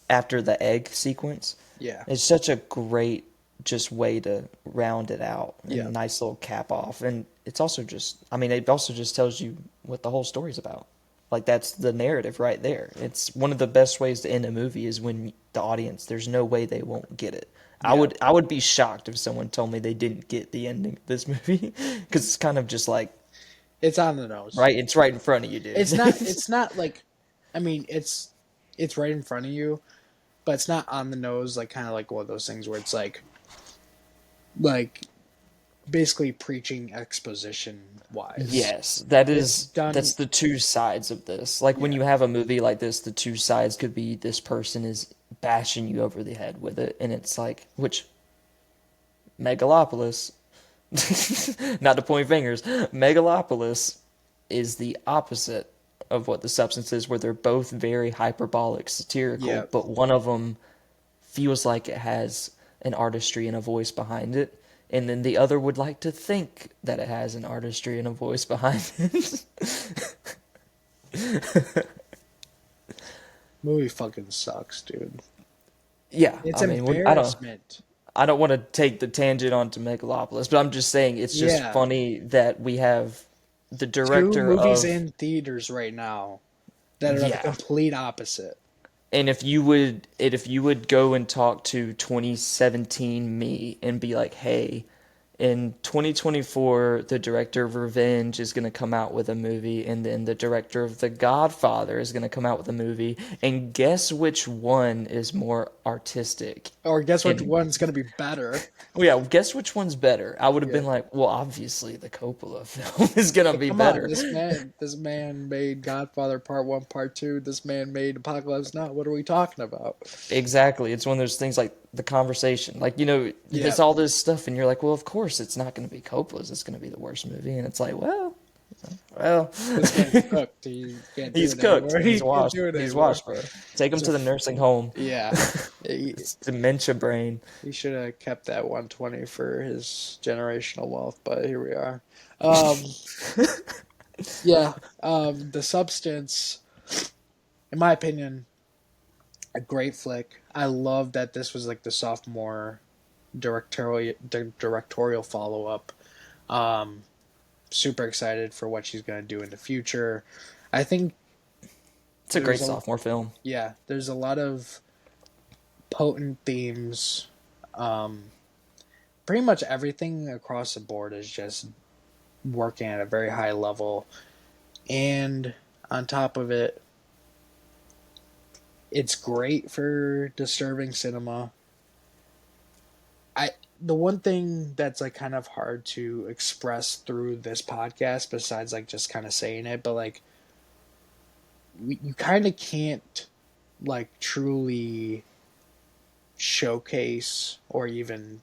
after the egg sequence. It's such a great just way to round it out, and a nice little cap off. And it's also just, I mean, it also just tells you what the whole story's about. Like, that's the narrative right there. It's one of the best ways to end a movie is when the audience, there's no way they won't get it. I would be shocked if someone told me they didn't get the ending of this movie, because it's kind of just like, it's on the nose, right? It's right in front of you, dude. It's not like, I mean, it's right in front of you, but it's not on the nose, like kind of like one of those things where it's like basically preaching exposition wise. Yes, that's the two sides of this. Like when you have a movie like this, the two sides could be this person is bashing you over the head with it, and it's like, which Megalopolis, not to point fingers, Megalopolis is the opposite of what the substance is, where they're both very hyperbolic, satirical, Yeah. but one of them feels like it has an artistry and a voice behind it, and then the other would like to think that it has an artistry and a voice behind it. Movie fucking sucks, dude. Yeah, It's I mean, embarrassment. I don't want to take the tangent onto Megalopolis, but I'm just saying it's just Yeah. funny that we have the Two director movies of in theaters right now that are the yeah. complete opposite. And if you would go and talk to 2017 me and be like, "Hey, in 2024, the director of Revenge is going to come out with a movie, and then the director of The Godfather is going to come out with a movie, and guess which one is more artistic?" Or guess which And one's gonna be better? well, yeah, guess which one's better? I would have Yeah. been like, well, obviously the Coppola film is going to be Come on, better. this man made Godfather Part 1, Part 2. This man made Apocalypse Now. What are we talking about? Exactly. It's one of those things like the conversation. Like, Yeah. there's all this stuff, and you're like, well, of course it's not going to be Coppola's. It's going to be the worst movie. And it's like, well, This man's cooked. He can't do he's it cooked. anymore. He's He can't washed. do it He's anymore. washed, bro. Take him to the nursing home. Yeah. He, It's dementia brain. he should have kept that 120 for his generational wealth, but here we are. Um, yeah. The Substance, in my opinion, a great flick. I love that this was like the sophomore directorial follow up. Super excited for what she's going to do in the future. I think It's a great there's sophomore film. yeah, there's a lot of potent themes. Pretty much everything across the board is just working at a very high level. And on top of it, it's great for disturbing cinema. The one thing that's like kind of hard to express through this podcast, besides like just kind of saying it, but like you kind of can't like truly showcase or even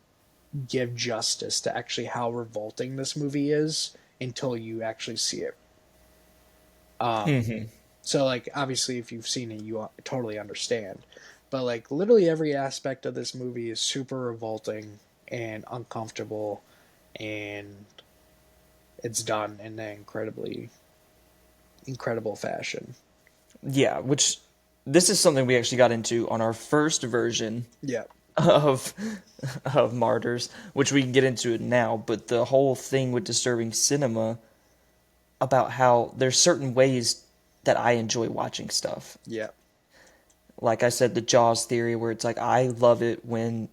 give justice to actually how revolting this movie is until you actually see it. So like obviously if you've seen it you totally understand, but like literally every aspect of this movie is super revolting and uncomfortable, and it's done in an incredible fashion. Yeah, which this is something we actually got into on our first version Yeah. of Martyrs, which we can get into it now, but the whole thing with disturbing cinema about how there's certain ways that I enjoy watching stuff. Yeah. Like I said, the Jaws theory, where it's like I love it when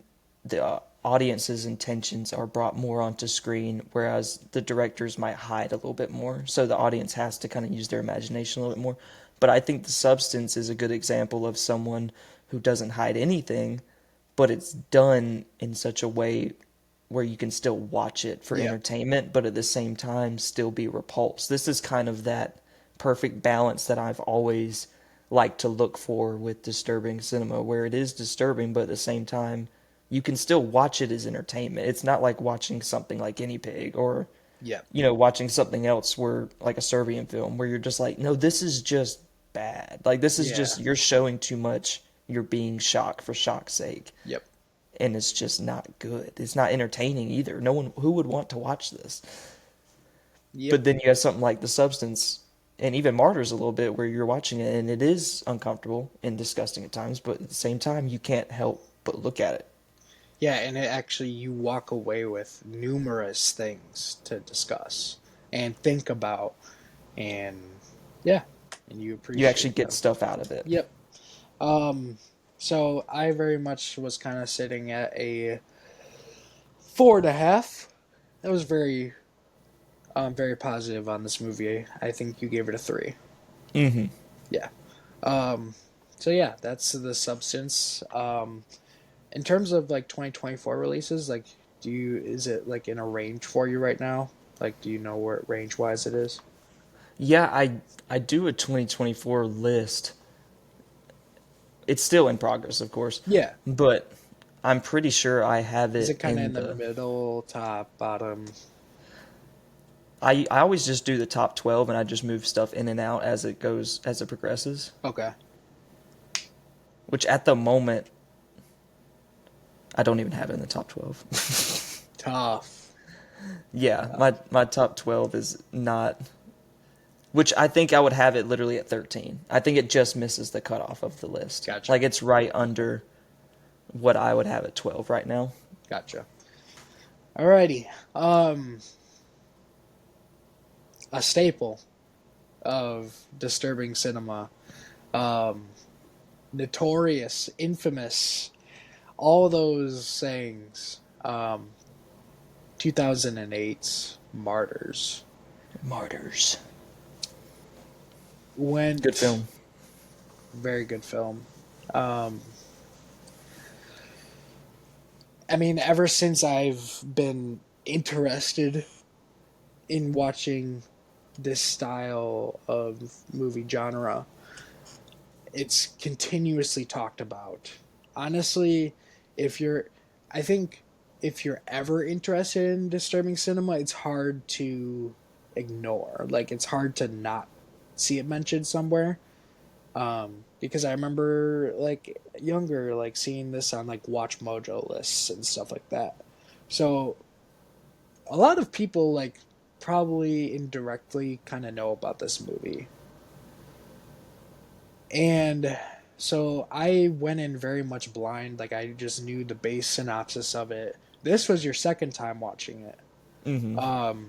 the audience's intentions are brought more onto screen, whereas the directors might hide a little bit more, so the audience has to kind of use their imagination a little bit more. But I think The Substance is a good example of someone who doesn't hide anything, but it's done in such a way where you can still watch it for Yeah. entertainment, but at the same time still be repulsed. This is kind of that perfect balance that I've always liked to look for with disturbing cinema, where it is disturbing, but at the same time, you can still watch it as entertainment. It's not like watching something like Guinea Pig or, Yeah. watching something else where, like a Serbian film, where you're just like, no, this is just bad. Like, this is Yeah. just, you're showing too much. You're being shocked for shock's sake. Yep. And it's just not good. It's not entertaining either. No one, who would want to watch this? Yep. But then you have something like The Substance and even Martyrs a little bit where you're watching it and it is uncomfortable and disgusting at times, but at the same time, you can't help but look at it. Yeah, and it actually you walk away with numerous things to discuss and think about, and yeah, and you appreciate. You actually get them. stuff out of it. Yep. So I very much was kind of sitting at a 4.5. That was very positive on this movie. I think you gave it a 3. Mm-hmm. Yeah. So yeah, that's The Substance. In terms of like 2024 releases, like is it like in a range for you right now? Like do you know where range wise it is? Yeah, I do a 2024 list. It's still in progress, of course. Yeah. But I'm pretty sure I have Is it it kind of in in the the. middle, top, bottom? I always just do the top 12 and I just move stuff in and out as it goes, as it progresses. Okay. Which at the moment, I don't even have it in the top 12. Tough. Yeah, my top 12 is not. Which I think I would have it literally at 13. I think it just misses the cutoff of the list. Gotcha. Like it's right under what I would have at 12 right now. Gotcha. Alrighty. A staple of disturbing cinema. Notorious, infamous, all those sayings. 2008's Martyrs. Martyrs. Went Good film. Very good film. I mean, ever since I've been interested in watching this style of movie genre, it's continuously talked about. Honestly, if you're, I think if you're ever interested in disturbing cinema, it's hard to ignore. Like, it's hard to not see it mentioned somewhere. Because I remember like younger, like seeing this on like Watch Mojo lists and stuff like that. So a lot of people like probably indirectly kind of know about this movie. And so I went in very much blind, like I just knew the base synopsis of it. This was your second time watching it. Mm-hmm.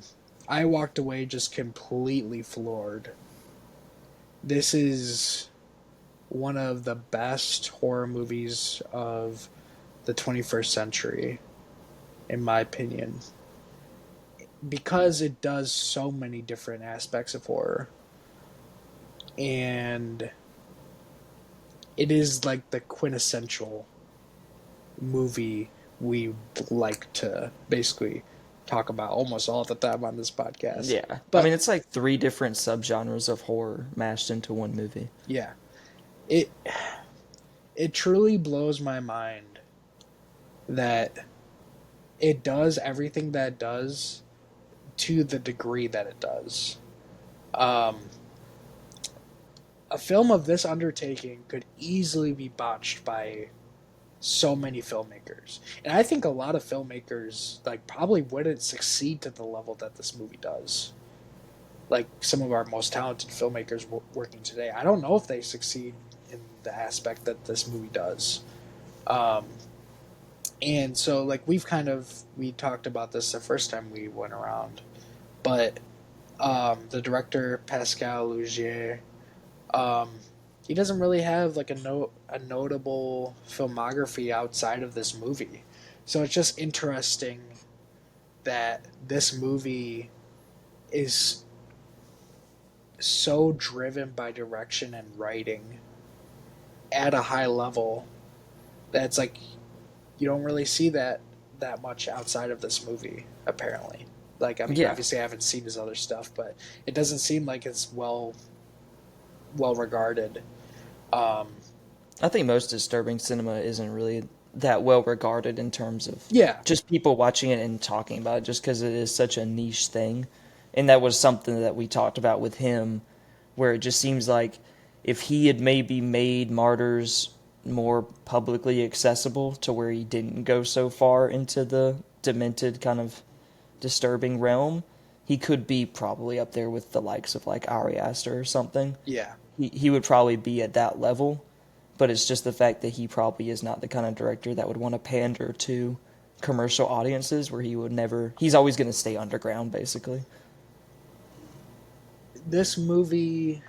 I walked away just completely floored. This is one of the best horror movies of the 21st century, in my opinion, because it does so many different aspects of horror. And it is like the quintessential movie we like to basically talk about almost all the time on this podcast. Yeah. But I mean, it's like 3 different subgenres of horror mashed into one movie. yeah, it truly blows my mind that it does everything that it does to the degree that it does. A film of this undertaking could easily be botched by so many filmmakers, and I think a lot of filmmakers like probably wouldn't succeed to the level that this movie does. Like some of our most talented filmmakers working today, I don't know if they succeed in the aspect that this movie does. And so like we talked about this the first time we went around, but the director Pascal Laugier, he doesn't really have like a notable filmography outside of this movie. So it's just interesting that this movie is so driven by direction and writing at a high level that it's like you don't really see that much outside of this movie, apparently. Like, I mean, Yeah. obviously I haven't seen his other stuff, but it doesn't seem like it's well regarded. I think most disturbing cinema isn't really that well regarded in terms of Yeah. just people watching it and talking about it, just because it is such a niche thing. And that was something that we talked about with him, where it just seems like if he had maybe made Martyrs more publicly accessible to where he didn't go so far into the demented kind of disturbing realm, he could be probably up there with the likes of like Ari Aster or something. Yeah. He would probably be at that level, but it's just the fact that he probably is not the kind of director that would want to pander to commercial audiences, where he's always going to stay underground, basically. This movie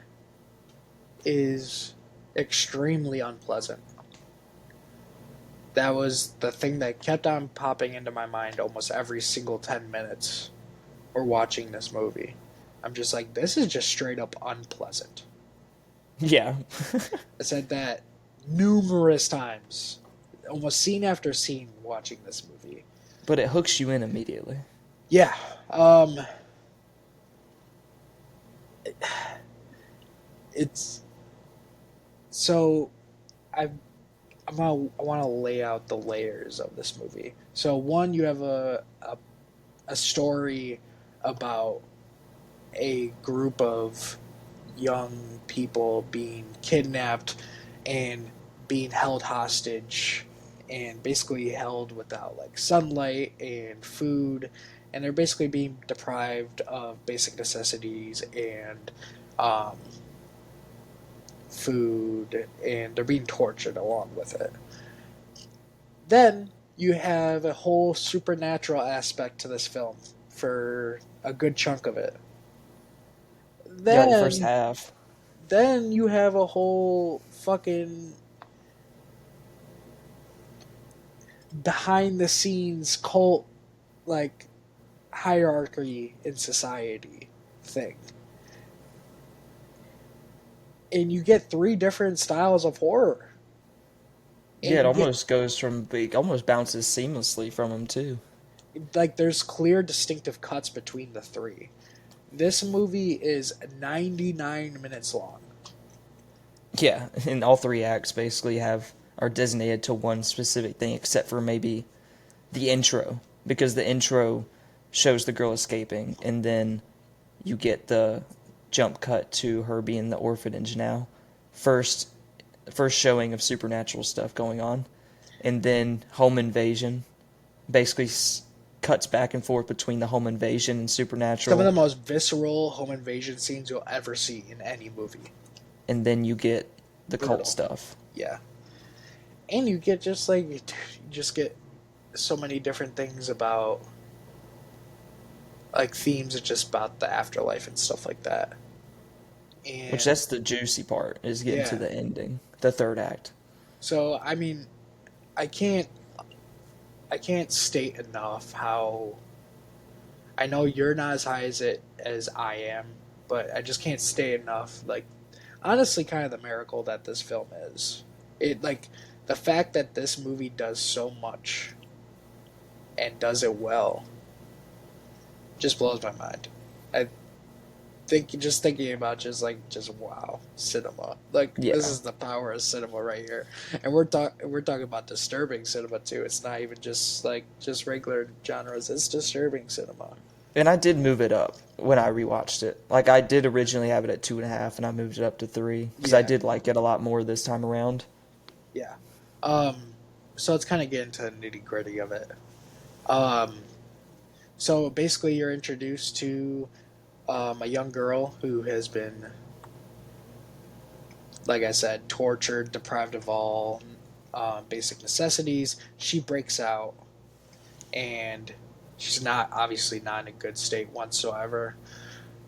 is extremely unpleasant. That was the thing that kept on popping into my mind almost every single 10 minutes or watching this movie. I'm just like, this is just straight up unpleasant. Yeah. I said that numerous times, almost scene after scene watching this movie. But it hooks you in immediately. Yeah. It's so I I want to lay out the layers of this movie. So one, you have a story about a group of young people being kidnapped and being held hostage and basically held without like sunlight and food, and they're basically being deprived of basic necessities and um, food, and they're being tortured along with it. Then you have a whole supernatural aspect to this film for a good chunk of it. Yeah, the first Then half. then you have a whole fucking behind the scenes cult like hierarchy in society thing. And you get three different styles of horror. Yeah, And it you get almost goes from it almost bounces seamlessly from them too. like there's clear distinctive cuts between the three. This movie is 99 minutes long. Yeah, and all three acts basically have are designated to one specific thing, except for maybe the intro, because the intro shows the girl escaping, and then you get the jump cut to her being in the orphanage now. First, first showing of supernatural stuff going on, and then home invasion. Basically, cuts back and forth between the home invasion and Some of supernatural, the most visceral home invasion scenes you'll ever see in any movie. and then you get the cult Brutal. stuff. Yeah. And you get just like you just get so many different things about like themes are just about the afterlife and stuff like that. Which And that's the juicy part, is getting to yeah. the ending, the third act. So I mean, I can't I can't state enough how I know you're not as high as it as I am, but I just can't state enough like honestly kind of the miracle that this film is. It like the fact that this movie does so much and does it well just blows my mind. I think just thinking about just wow, cinema. Like this Yeah. is the power of cinema right here. And we're talking about disturbing cinema too. It's not even just like just regular genres. It's disturbing cinema. And I did move it up when I rewatched it. Like, I did originally have it at 2.5, and I moved it up to 3, because I Yeah, did like it a lot more this time around. yeah. Um so let's kind of get into the nitty-gritty of it. Um so basically you're introduced to a young girl who has been like I said, tortured, deprived of all basic necessities. She breaks out, and she's not obviously not in a good state whatsoever.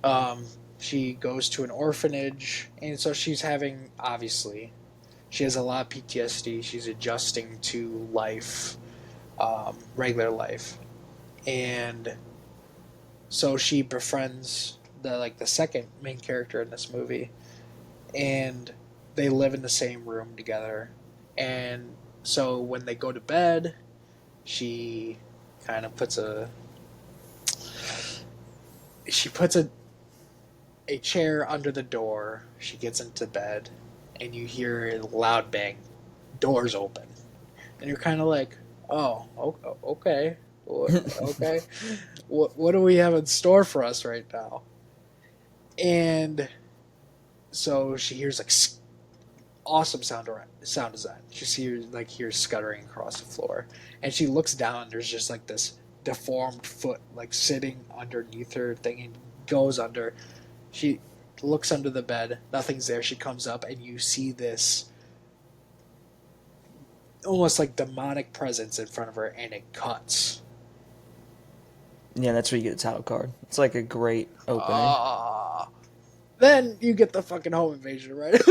Um, she goes to an orphanage, and so she's having obviously she has a lot of PTSD. She's adjusting to life, regular life, and so she befriends the second main character in this movie, and they live in the same room together. And so when they go to bed, she kind of puts a chair under the door. She gets into bed, and you hear a loud bang. Doors open, and you're kind of like, "Oh, okay, okay. What do we have in store for us right now?" And so she hears like awesome sound design. She hears scuttering across the floor, and she looks down. There's just like this deformed foot like sitting underneath her thing, and goes under. She looks under the bed. Nothing's there. She comes up, and you see this almost like demonic presence in front of her, and it cuts. Yeah, that's where you get the title card. It's like a great opening. Ah. Then you get the fucking home invasion right.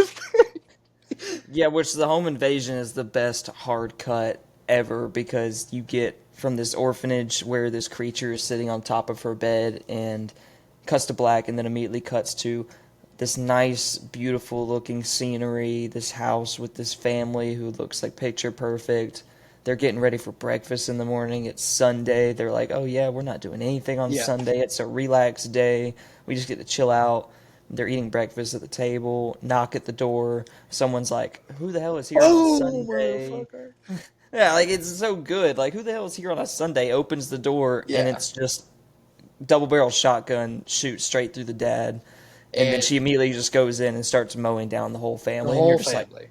Yeah, which the home invasion is the best hard cut ever, because you get from this orphanage where this creature is sitting on top of her bed, and cuts to black, and then immediately cuts to this nice, beautiful looking scenery, this house with this family who looks like picture perfect. They're getting ready for breakfast in the morning. It's Sunday. They're like, oh yeah, we're not doing anything on Yeah. Sunday. It's a relaxed day. We just get to chill out. They're eating breakfast at the table, knock at the door. Someone's like, who the hell is here on a Oh, Sunday? motherfucker. Yeah, like it's so good. Like, who the hell is here on a Sunday? Opens the door and Yeah. it's just double barrel shotgun shoots straight through the dad. And then And she immediately just goes in and starts mowing down the whole the family. And you're whole just like, family.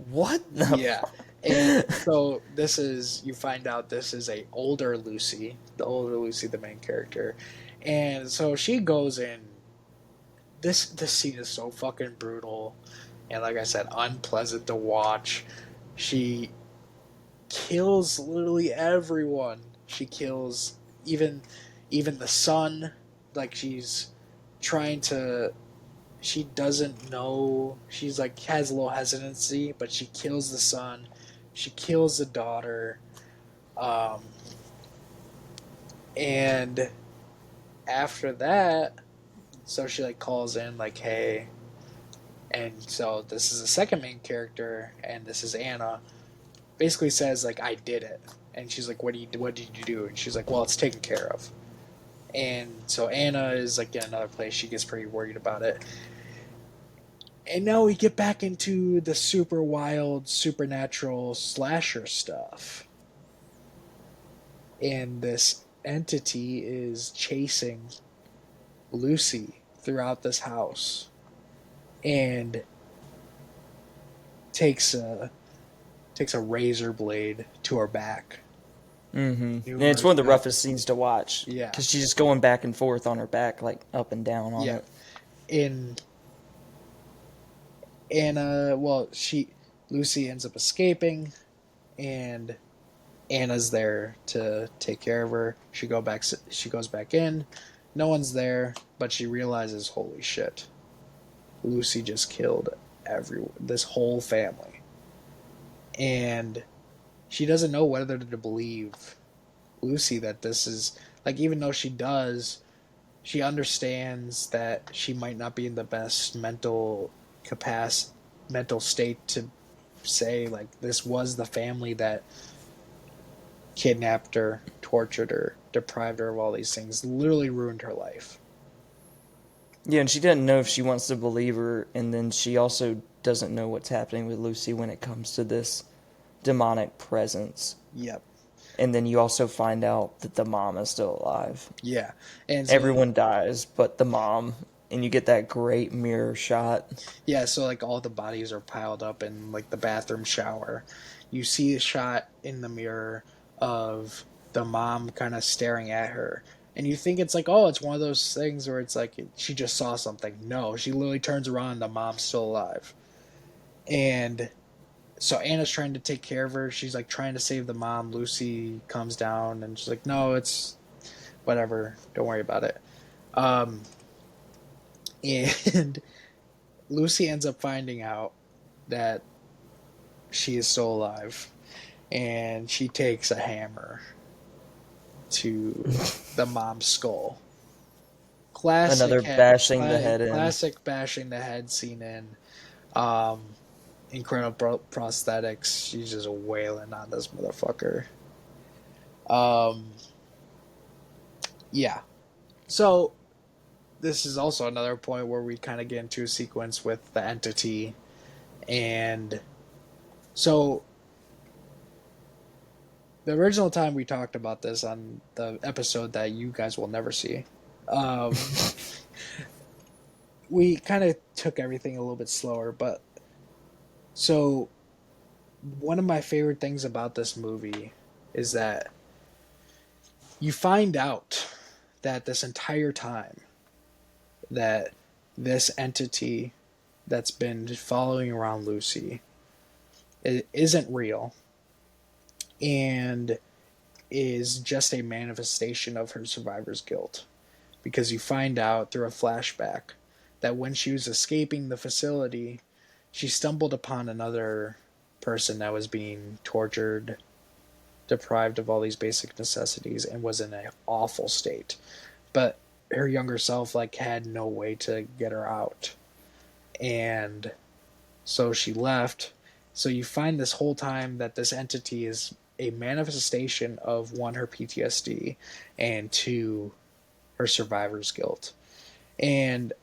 what the Yeah. fuck? And so you find out this is the older Lucy, the main character. And so she goes in. This scene is so fucking brutal. And like I said, unpleasant to watch. She kills literally everyone. She kills even the son. Like she's trying to. She doesn't know. She's like has a little hesitancy, but she kills the son. She kills the daughter. Um, and after that, so she like calls in like, "Hey." And so this is the second main character, and this is Anna. Basically says like, "I did it," and she's like, "What did you do?" And she's like, "Well, it's taken care of." And so Anna is like in another place. She gets pretty worried about it. And now we get back into the super wild, supernatural slasher stuff. And this entity is chasing Lucy throughout this house. And takes a razor blade to her back. Mm-hmm. And it's one of the roughest scenes to watch. Yeah. Because she's just going back and forth on her back, like up and down on it. Lucy ends up escaping, and Anna's there to take care of her. She goes back in. No one's there, but she realizes, holy shit, Lucy just killed this whole family. And she doesn't know whether to believe Lucy that this is, like, even though she does, she understands that she might not be in the best mental state to say, like, this was the family that kidnapped her, tortured her, deprived her of all these things, literally ruined her life. Yeah, and she doesn't know if she wants to believe her, and then she also doesn't know what's happening with Lucy when it comes to this demonic presence. Yep. And then you also find out that the mom is still alive. Yeah. And so, everyone dies but the mom, and you get that great mirror shot. Yeah, so like all the bodies are piled up in like the bathroom shower. You see a shot in the mirror of the mom kind of staring at her. And you think it's like, oh, it's one of those things where it's like she just saw something. No, she literally turns around and the mom's still alive. And so Anna's trying to take care of her. She's like trying to save the mom. Lucy comes down and she's like, no, it's whatever. Don't worry about it. And Lucy ends up finding out that she is still alive. And she takes a hammer to the mom's skull. Classic Another bashing the head in. Classic bashing the head scene in. Incredible prosthetics. She's just wailing on this motherfucker. Yeah. So, this is also another point where we kind of get into a sequence with the entity. And so, the original time we talked about this on the episode that you guys will never see, we kind of took everything a little bit slower. But so one of my favorite things about this movie is that you find out that this entire time that this entity that's been following around Lucy, it isn't real and is just a manifestation of her survivor's guilt. Because you find out through a flashback that when she was escaping the facility, she stumbled upon another person that was being tortured, deprived of all these basic necessities, and was in an awful state. But her younger self had no way to get her out. And so she left. So you find this whole time that this entity is a manifestation of, one, her PTSD, and two, her survivor's guilt. And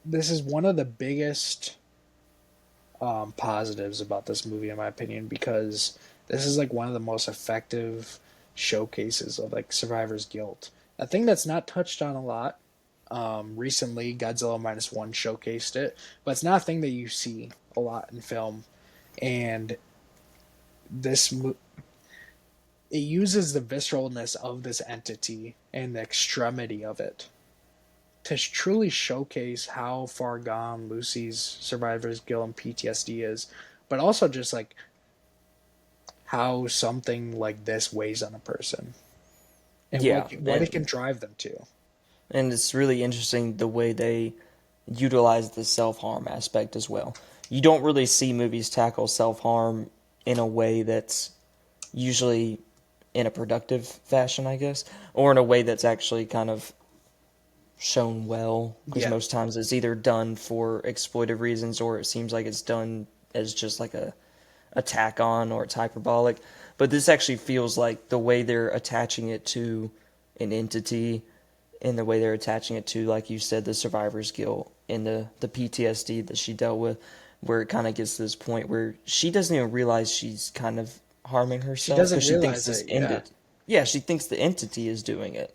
this is one of the biggest positives about this movie, in my opinion, because this is like one of the most effective showcases of like survivor's guilt. A thing that's not touched on a lot. Recently, Godzilla minus one showcased it, but it's not a thing that you see a lot in film. And this it uses the visceralness of this entity and the extremity of it to truly showcase how far gone Lucy's survivor's guilt and PTSD is, but also just like how something like this weighs on a person and Yeah, what it can drive them to. and it's really interesting the way they utilize the self harm aspect as well. You don't really see movies tackle self harm in a way that's usually in a productive fashion, I guess, or in a way that's actually kind of shown well. Because Yeah, most times it's either done for exploitive reasons or it seems like it's done as just like a tack on or it's hyperbolic. But this actually feels like the way they're attaching it to an entity and the way they're attaching it to, like you said, the survivor's guilt and the PTSD that she dealt with, where it kind of gets to this point where she doesn't even realize she's kind of harming she herself doesn't because she thinks realize this it. Yeah, ended. Yeah, she thinks the entity is doing it,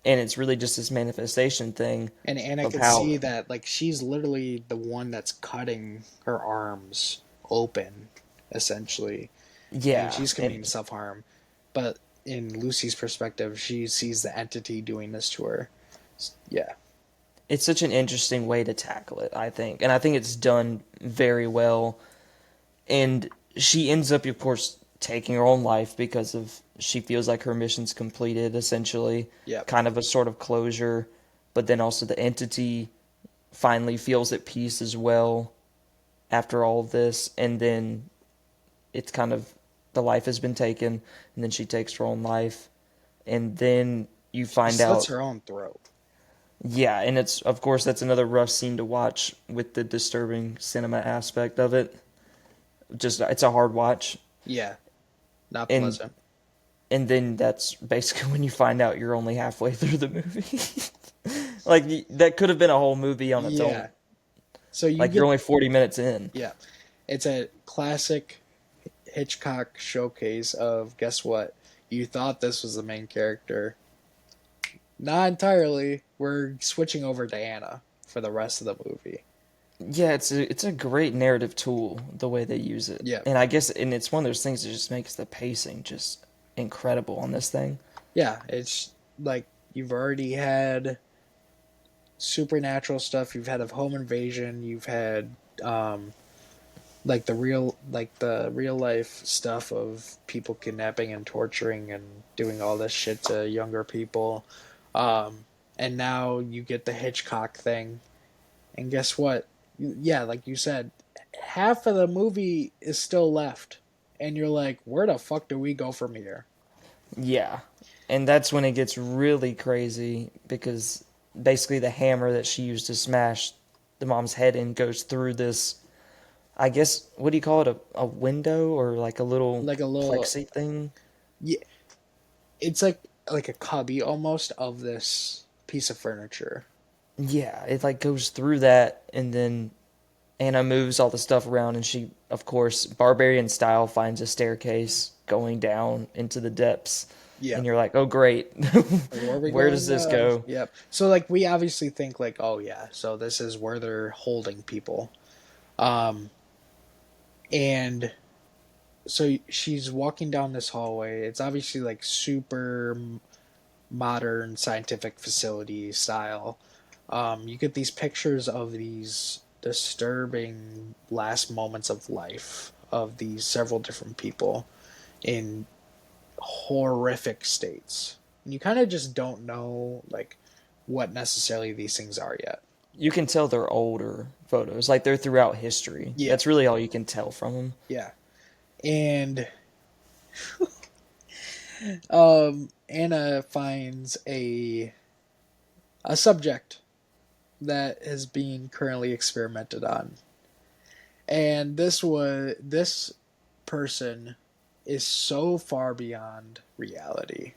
and it's really just this manifestation thing and I of could how. see that like she's literally the one that's cutting her arms open, essentially, and Yeah, she's committing and self harm. But in Lucy's perspective, she sees the entity doing this to her. Yeah, it's such an interesting way to tackle it, I think, and I think it's done very well. And she ends up, of course, taking her own life because of she feels like her mission's completed, essentially, yeah. kind of a sort of closure. But then also the entity finally feels at peace as well after all of this, and then it's kind of the life has been taken, and then she takes her own life, and then you She find slits out, her own throat. yeah, and it's of course that's another rough scene to watch with the disturbing cinema aspect of it. Just it's a hard watch, Yeah, not and pleasant. then that's basically when you find out you're only halfway through the movie. Like that could have been a whole movie on its own. Yeah. So you Like you're get only 40 minutes in. yeah. It's a classic Hitchcock showcase of guess what? You thought this was the main character. Not entirely. We're switching over to Anna for the rest of the movie. Yeah, it's a great narrative tool the way they use it. Yeah. And I guess and it's one of those things that just makes the pacing just incredible on this thing. Yeah, it's like you've already had supernatural stuff, you've had a home invasion, you've had like the real life stuff of people kidnapping and torturing and doing all this shit to younger people. And now you get the Hitchcock thing. And guess what? Yeah, like you said, half of the movie is still left. And you're like, where the fuck do we go from here? Yeah. And that's when it gets really crazy because basically the hammer that she used to smash the mom's head in goes through this, I guess, what do you call it? A window or like a little Like a little, plexi thing? yeah, it's like a cubby almost of this piece of furniture. Yeah, it like goes through that and then Anna moves all the stuff around and she, of course, barbarian style finds a staircase going down into the depths. Yeah. And you're like, oh, great. Like, where are we Where going does this now? go? Yep. So like we obviously think like, oh yeah, so this is where they're holding people. Um and so she's walking down this hallway. It's obviously like super modern scientific facility style. You get these pictures of these disturbing last moments of life of these several different people in horrific states. And you kind of just don't know like what necessarily these things are yet. You can tell they're older photos, like they're throughout history. Yeah, That's really all you can tell from them. yeah. And Anna finds a subject that is being currently experimented on. And this person is so far beyond reality,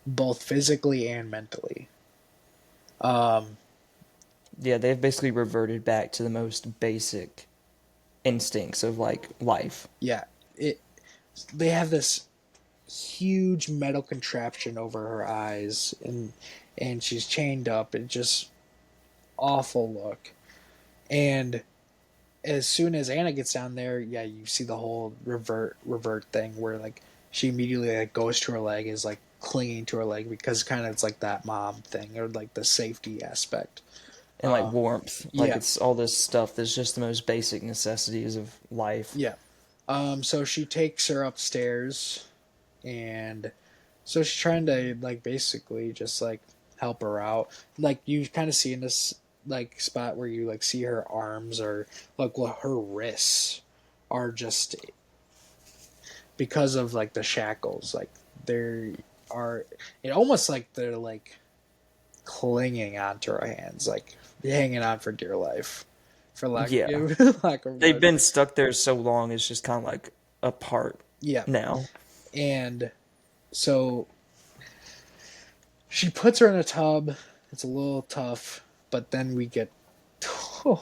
both physically and mentally. Um, Yeah, they've basically reverted back to the most basic instincts of like life. Yeah, they have this huge metal contraption over her eyes, and she's chained up. It just awful look. And as soon as Anna gets down there, yeah, you see the whole revert thing where like she immediately like goes to her leg, is like clinging to her leg because kind of it's like that mom thing or like the safety aspect. And like warmth. Like Yeah, it's all this stuff that's just the most basic necessities of life. yeah. So she takes her upstairs, and so she's trying to like basically just like help her out. Like you kind of see in this like spot where you like see her arms or like well, her wrists are just because of like the shackles. Like they are, it almost like they're like clinging onto her hands, like hanging on for dear life, for lack Yeah. lack of They've word. been stuck there so long, it's just kind of like apart Yeah, now. and so she puts her in a tub. It's a little tough, but then we get The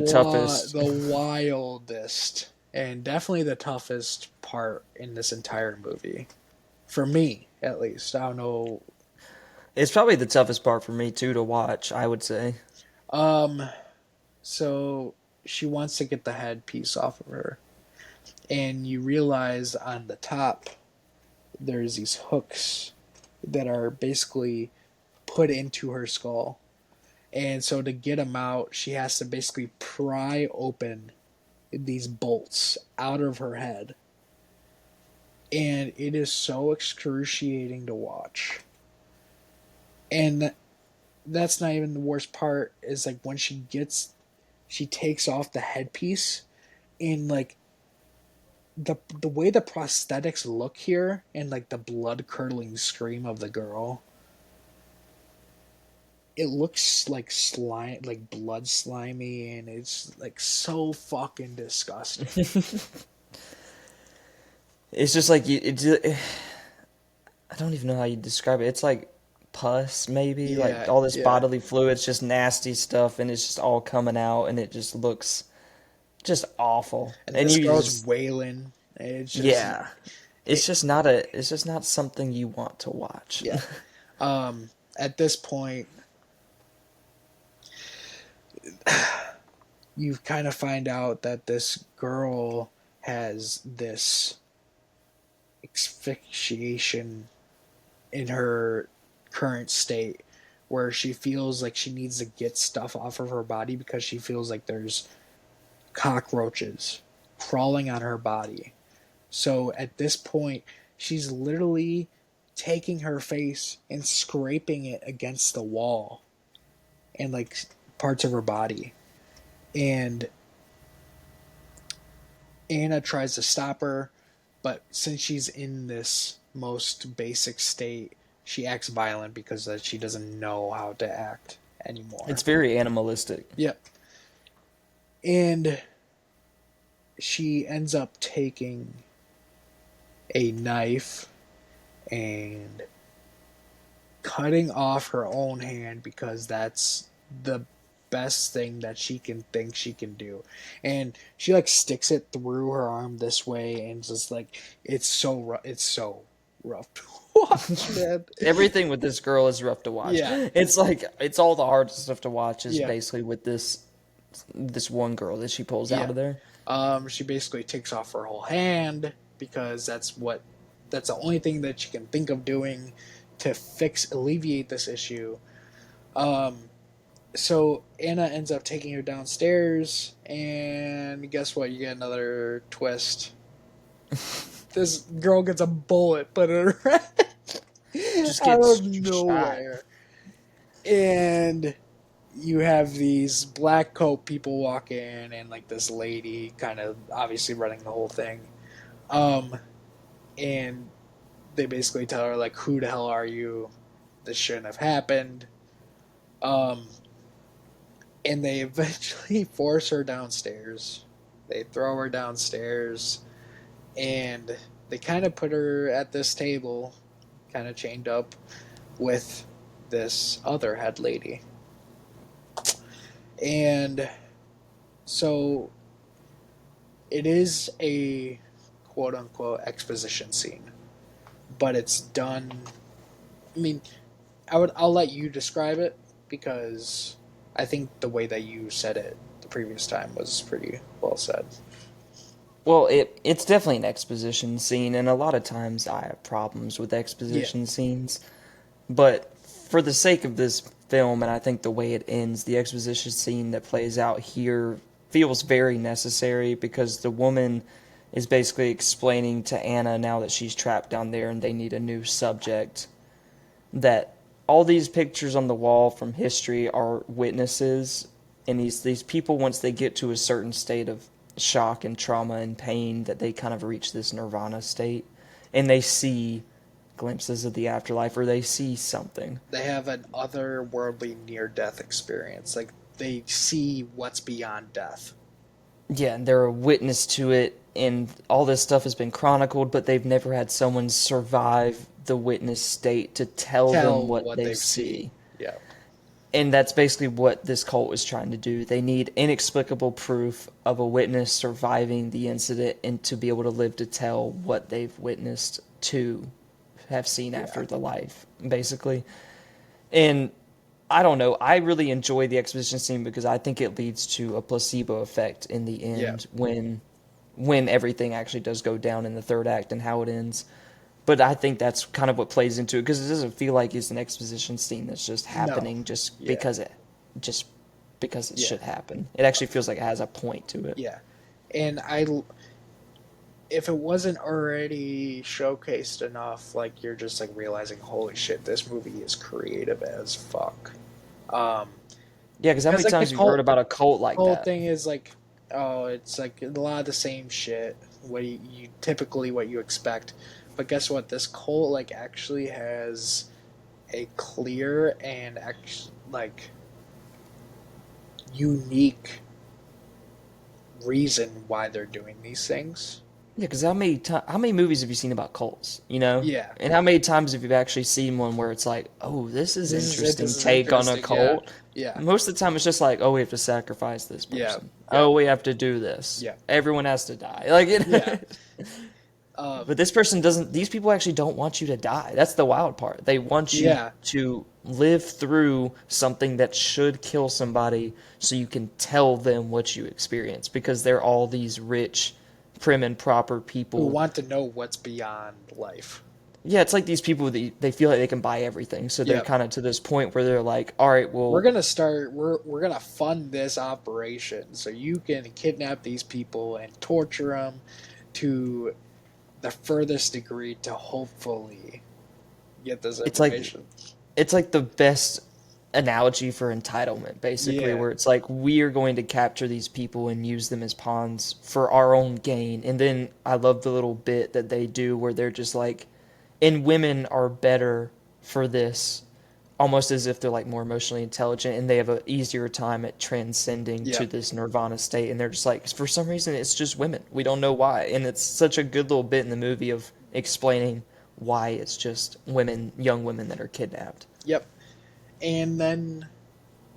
toughest. the wildest and definitely the toughest part in this entire movie, for me at least. I don't know. It's probably the toughest part for me too to watch, I would say. So she wants to get the headpiece off of her, and you realize on the top there's these hooks that are basically put into her skull. And so to get them out, she has to basically pry open these bolts out of her head. And it is so excruciating to watch. And that's not even the worst part, is like when she takes off the headpiece, and like the way the prosthetics look here, and like the blood curdling scream of the girl, it looks like slime, like blood slimy, and it's like so fucking disgusting. It's just like I don't even know how you describe it. It's like pus, maybe, like all this yeah. bodily fluids, just nasty stuff, and it's just all coming out, and it just looks just awful. And And this you girl's just, wailing. It's just yeah, it's just not something you want to watch. yeah. At this point, you kind of find out that this girl has this asphyxiation in her current state where she feels like she needs to get stuff off of her body because she feels like there's cockroaches crawling on her body. So at this point, she's literally taking her face and scraping it against the wall and like parts of her body. And Anna tries to stop her, but since she's in this most basic state, she acts violent because she doesn't know how to act anymore. It's very animalistic. Yep. And she ends up taking a knife and cutting off her own hand because that's the best thing that she can think she can do. And she like sticks it through her arm this way, and just like it's so rough to watch, man. Everything with this girl is rough to watch. Yeah. It's like it's all the hardest stuff to watch is Yeah. basically with this one girl that she pulls out of there. She basically takes off her whole hand because that's the only thing that she can think of doing to alleviate this issue. So Anna ends up taking her downstairs, and guess what? You get another twist. This girl gets a bullet put in her head Just out gets of nowhere. And you have these black coat people walk in, and like this lady kind of obviously running the whole thing. And they basically tell her like, who the hell are you? This shouldn't have happened. And they eventually force her downstairs. They throw her downstairs, and they kind of put her at this table, kind of chained up, with this other head lady. And so it is a quote unquote exposition scene, but it's done. I mean, I'll let you describe it because I think the way that you said it the previous time was pretty well said. Well, it's definitely an exposition scene, and a lot of times I have problems with Yeah. exposition scenes. But for the sake of this film, and I think the way it ends, the exposition scene that plays out here feels very necessary because the woman is basically explaining to Anna now that she's trapped down there and they need a new subject that all these pictures on the wall from history are witnesses, and these people, once they get to a certain state of shock and trauma and pain, that they kind of reach this nirvana state and they see glimpses of the afterlife, or they see something. They have an otherworldly near death experience. Like they see what's beyond death. Yeah, and they're a witness to it, and all this stuff has been chronicled, but they've never had someone survive the witness state to tell them what they they've see. seen. Yeah. And that's basically what this cult was trying to do. They need inexplicable proof of a witness surviving the incident and to be able to live to tell what they've witnessed to have seen after the life, basically. And I don't know. I really enjoy the exposition scene because I think it leads to a placebo effect in the end when everything actually does go down in the third act and how it ends. But I think that's kind of what plays into it because it doesn't feel like it's an exposition scene that's just happening because it should happen. It actually feels like it has a point to it. Yeah. And if it wasn't already showcased enough, like you're just like realizing, holy shit, this movie is creative as fuck. Yeah, because how many like, times the have you heard about a cult like The whole that? thing is like, oh, it's like a lot of the same shit. What you typically what you expect, but guess what? This cult like actually has a clear and like unique reason why they're doing these things. Yeah, because how many movies have you seen about cults? You know, Yeah. and how many times have you actually seen one where it's like, oh, this is interesting This is take on a interesting, yeah. cult? Yeah. Most of the time, it's just like, oh, we have to sacrifice this Yeah. person. Yeah. Oh, we have to do this. Yeah. Everyone has to die. Like, Yeah. But this person doesn't. These people actually don't want you to die. That's the wild part. They want you Yeah. to live through something that should kill somebody, so you can tell them what you experience. Because they're all these rich, prim and proper people who want to know what's beyond life. Yeah, it's like these people they feel like they can buy everything, so they're Yep. kind of to this point where they're like, all right, well, We're gonna fund this operation so you can kidnap these people and torture them to the furthest degree to hopefully get this information. it's like the best analogy for entitlement, basically, Yeah. where it's like we are going to capture these people and use them as pawns for our own gain. And then I love the little bit that they do where they're just like, and women are better for this, almost as if they're like more emotionally intelligent and they have an easier time at transcending to this nirvana state. And they're just like, for some reason, it's just women. We don't know why. And it's such a good little bit in the movie of explaining why it's just women, young women that are kidnapped. Yep. And then,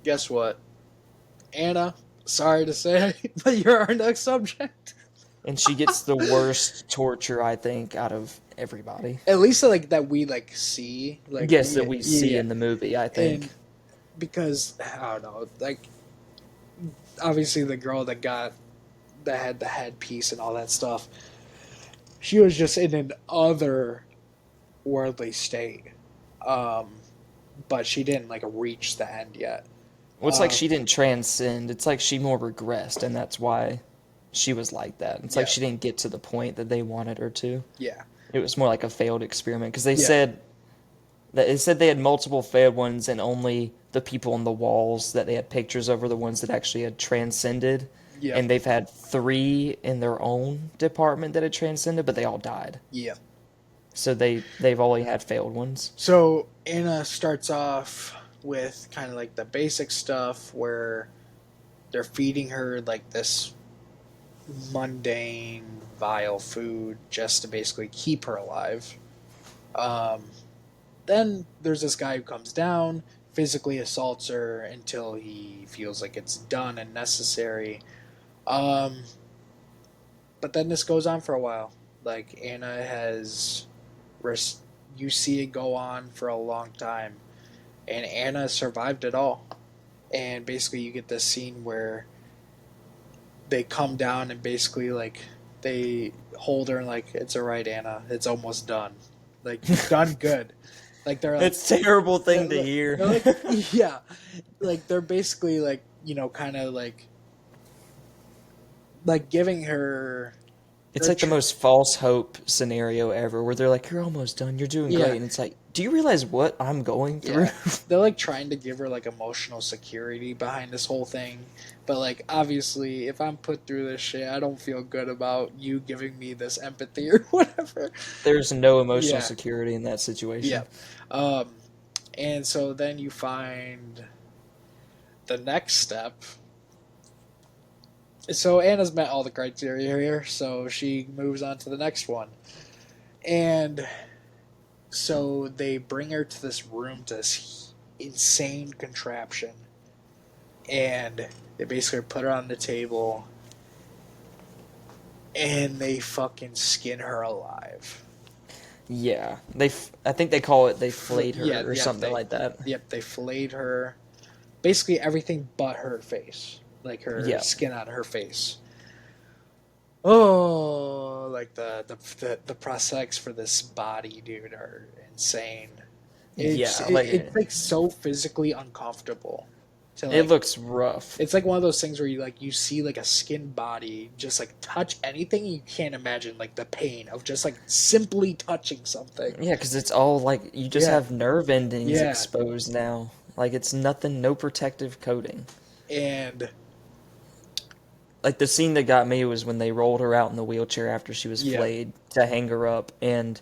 guess what? Anna, sorry to say, but you're our next subject. And she gets the worst torture, I think, out of everybody. At least like that we like see. Like Yes, that we see in the movie, I think. And because I don't know, like obviously the girl that had the headpiece and all that stuff, she was just in an otherworldly state. But she didn't like reach the end yet. Well, it's like she didn't transcend. It's like she more regressed, and that's why she was like that. It's like she didn't get to the point that they wanted her to. Yeah. It was more like a failed experiment because they said they had multiple failed ones, and only the people on the walls that they had pictures of were the ones that actually had transcended. Yeah. And they've had 3 in their own department that had transcended, but they all died. Yeah. So they've only had failed ones. So Anna starts off with kind of like the basic stuff where they're feeding her like this mundane, vile food just to basically keep her alive. then there's this guy who comes down, physically assaults her until he feels like it's done and necessary. Um, but then this goes on for a while. Like Anna has, you see it go on for a long time, and Anna survived it all. And basically, you get this scene where they come down and basically like they hold her and like it's alright, Anna, it's almost done. Like you've done good. Like they're like It's a terrible thing to hear. they're like yeah, like they're basically like kind of like giving her. It's like the most false hope scenario ever, where they're like, "You're almost done. You're doing Yeah. great," and it's like, "Do you realize what I'm going through?" Yeah. They're like trying to give her like emotional security behind this whole thing. But like obviously if I'm put through this shit, I don't feel good about you giving me this empathy or whatever. There's no emotional Yeah. security in that situation. Yeah. Um and so then you find the next step. So Anna's met all the criteria here, so she moves on to the next one. And so they bring her to this room, to this insane contraption, and they basically put her on the table, and they fucking skin her alive. Yeah, I think they call it they flayed her Yeah, or yeah, something they- like that. Yep, they filleted her. Basically everything but her face. Like her Yeah. skin on her face. Oh, like the prosthetics for this body, dude, are insane. It's, Yeah, it's like so physically uncomfortable. To, it looks rough. It's like one of those things where you see like a skin body just like touch anything, you can't imagine like the pain of just like simply touching something. Yeah, because it's all like you just Yeah. have nerve endings Yeah. exposed now. Like it's nothing, no protective coating. And Like the scene that got me was when they rolled her out in the wheelchair after she was Yeah. flayed to hang her up, and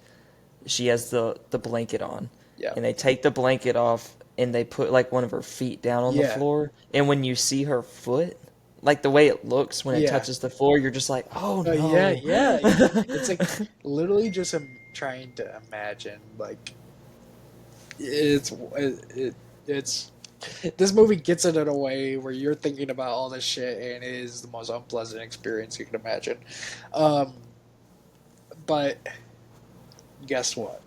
she has the blanket on. yeah, And they take the blanket off and they put like one of her feet down on the Yeah. floor. And when you see her foot, like the way it looks when it Yeah. touches the floor, you're just like, oh no. yeah. It's like literally just trying to imagine like it's this movie gets it in a way where you're thinking about all this shit and it is the most unpleasant experience you can imagine. But guess what?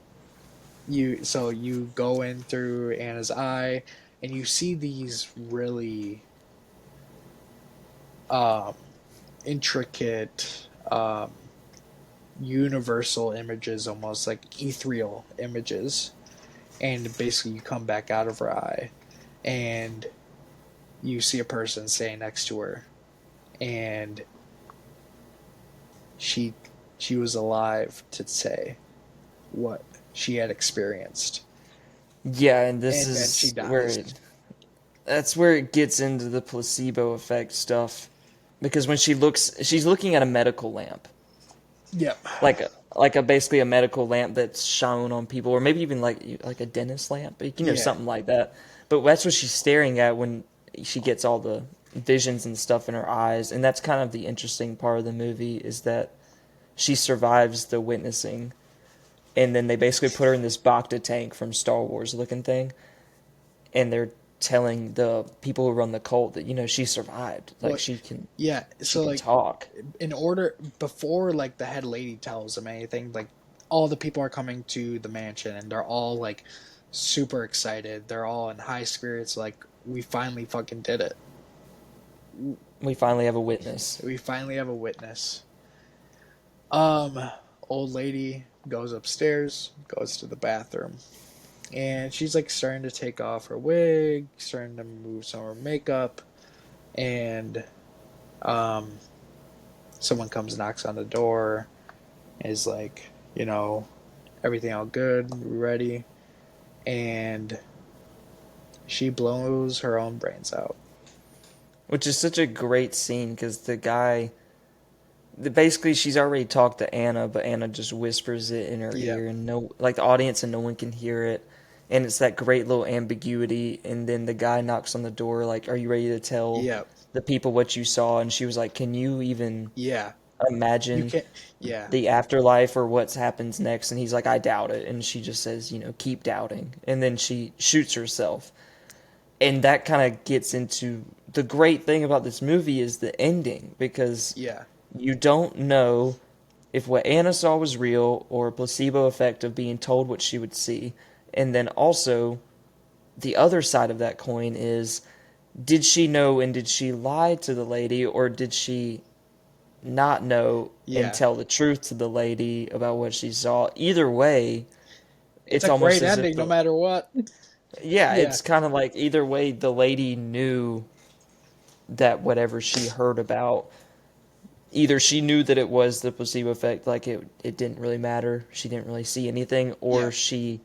You go in through Anna's eye and you see these really intricate universal images, almost like ethereal images, and basically you come back out of her eye and you see a person standing next to her, and she was alive to say what she had experienced. Yeah, and this And then is she dies. where that's where it gets into the placebo effect stuff. Because when she's looking at a medical lamp. Yep. Like basically a medical lamp that's shown on people, or maybe even like a dentist lamp, Yeah. something like that. But that's what she's staring at when she gets all the visions and stuff in her eyes, and that's kind of the interesting part of the movie is that she survives the witnessing, and then they basically put her in this Bacta tank from Star Wars looking thing, and they're telling the people who run the cult that she survived, like Well, she can So like talk. in order before like the head lady tells them anything, like all the people are coming to the mansion and they're all like super excited. They're all in high spirits. Like we finally fucking did it. We finally have a witness. We finally have a witness. Old lady goes upstairs, goes to the bathroom, and she's like starting to take off her wig, starting to move some of her makeup, and someone comes, knocks on the door, is like, everything all good, ready, and she blows her own brains out. Which is such a great scene because the guy, basically she's already talked to Anna, but Anna just whispers it in her ear, and the audience and no one can hear it, and it's that great little ambiguity. And then the guy knocks on the door, like, "Are you ready to tell the people what you saw?" And she was like, "Can you even You imagine can't. Yeah. the afterlife or what happens next, and he's like, I doubt it, and she just says, keep doubting, and then she shoots herself, and that kind of gets into the great thing about this movie is the ending, because Yeah. you don't know if what Anna saw was real or a placebo effect of being told what she would see. And then also, the other side of that coin is, did she know and did she lie to the lady, or did she not know and Yeah. tell the truth to the lady about what she saw? Either way, It's it's a almost great as if ending, no matter what. yeah, Yeah. it's kind of like either way, the lady knew that whatever she heard about, either she knew that it was the placebo effect, like it didn't really matter, she didn't really see anything, Yeah. or she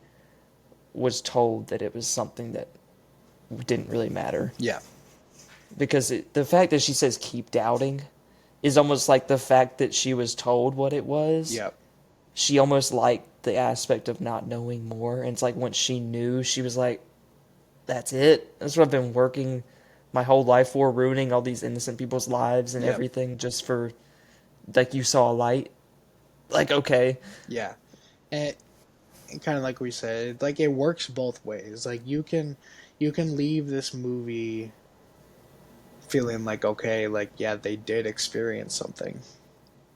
was told that it was something that didn't really matter. Yeah. Because the fact that she says keep doubting is almost like the fact that she was told what it was. Yeah. She almost liked the aspect of not knowing more. And it's like once she knew, she was like, that's it. That's what I've been working my whole life for, ruining all these innocent people's lives and Yeah. everything just for, like, you saw a light. Like, okay. Yeah. And kind of like we said, like it works both ways. Like you can leave this movie feeling like okay, like yeah, they did experience something,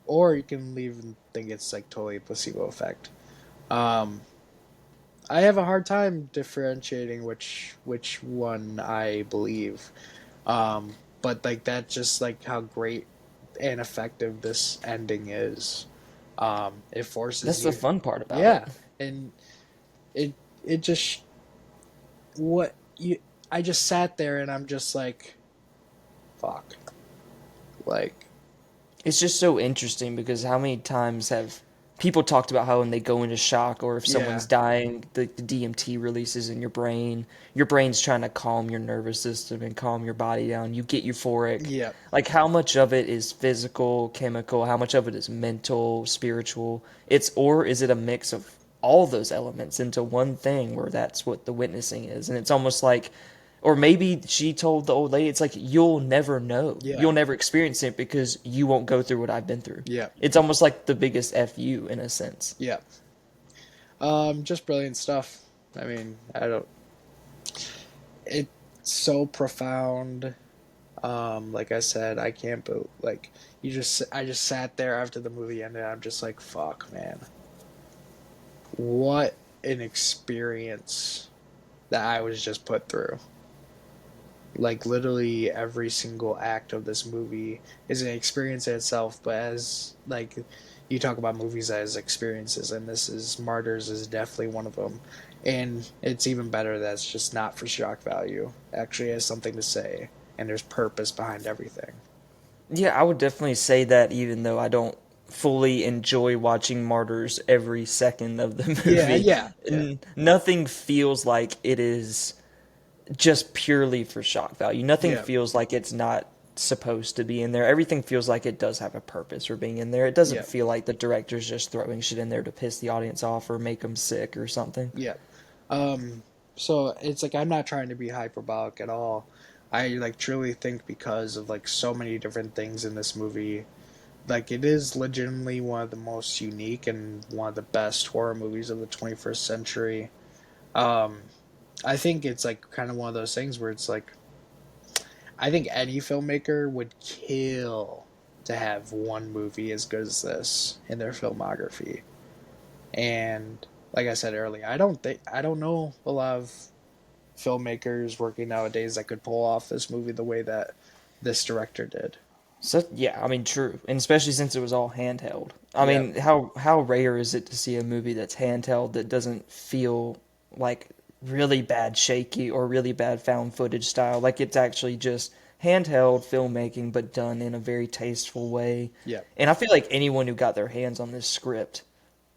or you can leave and think it's like totally a placebo effect. Um, I have a hard time differentiating which one I believe. But like that's just like how great and effective this ending is. It forces That's the you, fun part about it. yeah, and it it just what you. I just sat there and I'm just like, fuck, like, It's just so interesting because how many times have people talked about how when they go into shock or if yeah, someone's dying, the DMT releases in your brain. Your brain's trying to calm your nervous system and calm your body down. You get euphoric. yeah, Like how much of it is physical, chemical, how much of it is mental, spiritual? Or is it a mix of all those elements into one thing where that's what the witnessing is? And it's almost like or maybe she told the old lady, it's like, you'll never know. yeah, You'll never experience it because you won't go through what I've been through. yeah, It's almost like the biggest FU in a sense. yeah. Just brilliant stuff. I mean, I don't. It's so profound. Like I said, I can't. Like I just sat there after the movie ended. I'm just like, fuck, man, what an experience that I was just put through. Like literally every single act of this movie is an experience in itself. But as like you talk about movies as experiences, and this is Martyrs is definitely one of them. And it's even better that it's just not for shock value. Actually has something to say, and there's purpose behind everything. Yeah, I would definitely say that even though I don't fully enjoy watching Martyrs every second of the Yeah, movie, yeah, yeah, nothing feels like it is just purely for shock value. Nothing yeah, feels like it's not supposed to be in there. Everything feels like it does have a purpose for being in there. It doesn't yeah, feel like the director's just throwing shit in there to piss the audience off or make them sick or something. yeah. Um, so it's like I'm not trying to be hyperbolic at all. I like truly think because of like so many different things in this movie, like it is legitimately one of the most unique and one of the best horror movies of the 21st century. Um, I think it's like kind of one of those things where it's like I think any filmmaker would kill to have one movie as good as this in their filmography. And like I said earlier, I don't know a lot of filmmakers working nowadays that could pull off this movie the way that this director did. So yeah, I mean true, and especially since it was all handheld. I Yeah, mean, how rare is it to see a movie that's handheld that doesn't feel like really bad shaky or really bad found footage style? Like it's actually just handheld filmmaking, but done in a very tasteful way. yeah, And I feel like anyone who got their hands on this script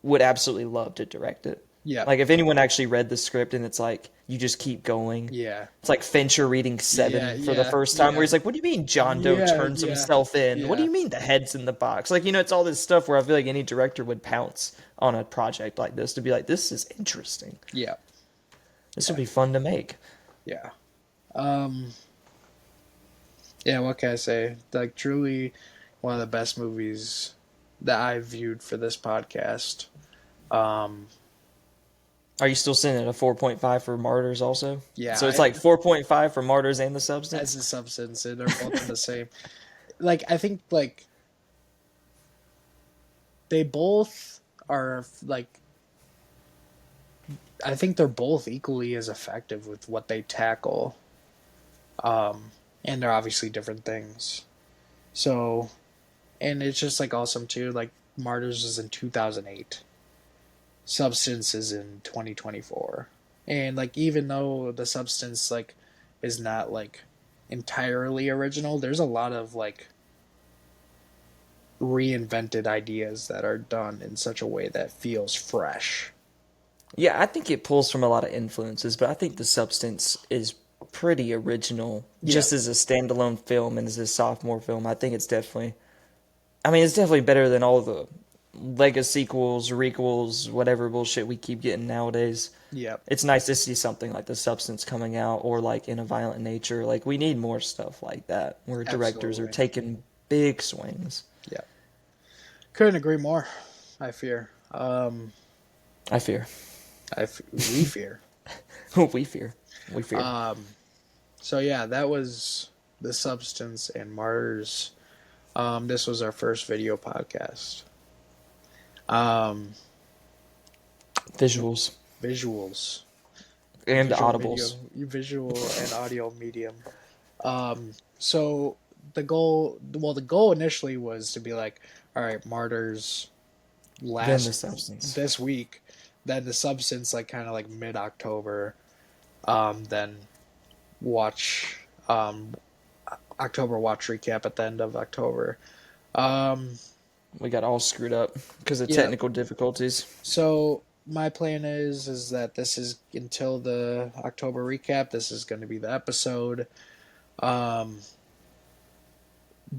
would absolutely love to direct it. yeah, Like if anyone actually read the script and it's like you just keep going. yeah, It's like Fincher reading yeah, Seven for the yeah, first time, where yeah, he's like, "What do you mean John Doe yeah, turns yeah, himself in? What do yeah, you mean the head's in the box?" Like it's all this stuff where I feel like any director would pounce on a project like this to be like, "This is interesting. yeah, This yeah, would be fun to make." yeah. Um, yeah, what can I say? Like truly, one of the best movies that I viewed for this podcast. Um, Are you still sending a 4.5 for Martyrs also? yeah, So it's like 4.5 for Martyrs and The as Substance? a substance, and they're both in the same. Like, I think, like, they both are, like, I think they're both equally as effective with what they tackle. And they're obviously different things. So, and it's just, like, awesome, too. Like, Martyrs is in 2008. Substance is in 2024. And, like, even though the Substance, like, is not, like, entirely original, there's a lot of, like, reinvented ideas that are done in such a way that feels fresh. Yeah, I think it pulls from a lot of influences, but I think The Substance is pretty original Yeah, just as a standalone film and as a sophomore film. I think it's definitely, I mean, it's definitely better than all the Lego sequels, requels, whatever bullshit we keep getting nowadays. yeah, It's nice to see something like The Substance coming out or like In a Violent Nature. Like, we need more stuff like that where directors are absolutely. taking big swings. Yeah, couldn't agree more. I fear. I fear. We fear. We fear. We fear. So yeah, that was The Substance and Martyrs. This was our first video podcast. Um, Visuals. Visuals. And Visual audibles. visual and audio medium. So the goal initially was to be like, all right, Martyrs Then The last Substance. this week, then The Substance like kind of like mid October, then watch October watch recap at the end of October. We got all screwed up because of Yeah. technical difficulties. So my plan is that this is until the October recap. This is going to be the episode.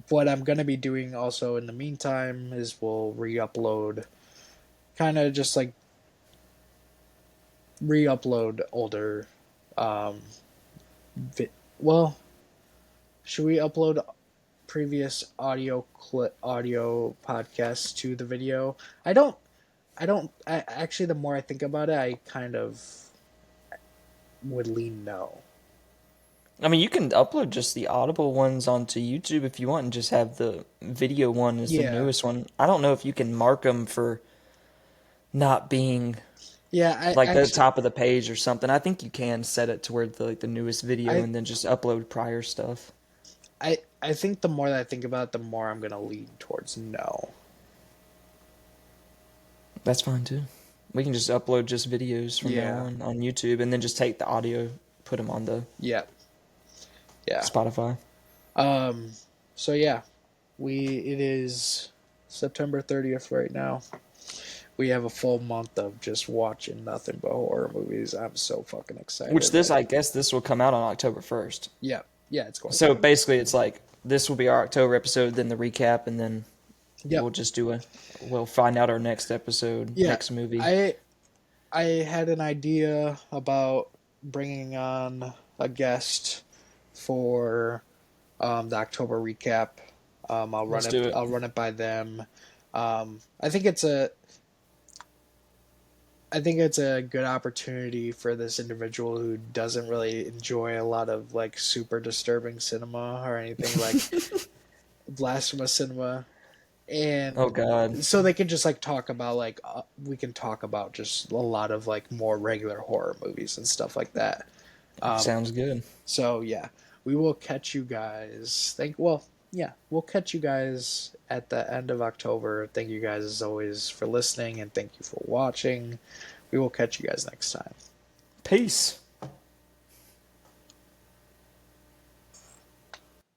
What I'm going to be doing also in the meantime is we'll re-upload, kind of just like re-upload older. Well, should we upload previous audio podcasts to the video? Actually, the more I think about it, I kind of would lean no. I mean, you can upload just the Audible ones onto YouTube if you want and just have the video one as the Yeah. newest one. I don't know if you can mark them for not being Yeah, like the actually, top of the page or something. I think you can set it to where the newest video I and then just upload prior stuff. I think the more that I think about it, the more I'm gonna lean towards no. That's fine too. We can just upload just videos from Yeah. now on YouTube and then just take the audio, put them on the Yeah, yeah. Spotify. So yeah, it is September 30th right now. We have a full month of just watching nothing but horror movies. I'm so fucking excited. Which I guess this will come out on October 1st. Yeah, it's going. So basically, it's like this will be our October episode, then the recap, and then Yep. we'll just we'll find out our next episode, next movie. I had an idea about bringing on a guest for the October recap. I'll Let's do it. I'll run it by them. I think it's a good opportunity for this individual who doesn't really enjoy a lot of like super disturbing cinema or anything like blasphemous cinema. And Oh God, so they can just like talk about like we can talk about just a lot of like more regular horror movies and stuff like that. sounds good. So yeah, we will catch you guys. We'll catch you guys at the end of October. Thank you guys as always for listening and thank you for watching. We will catch you guys next time. Peace.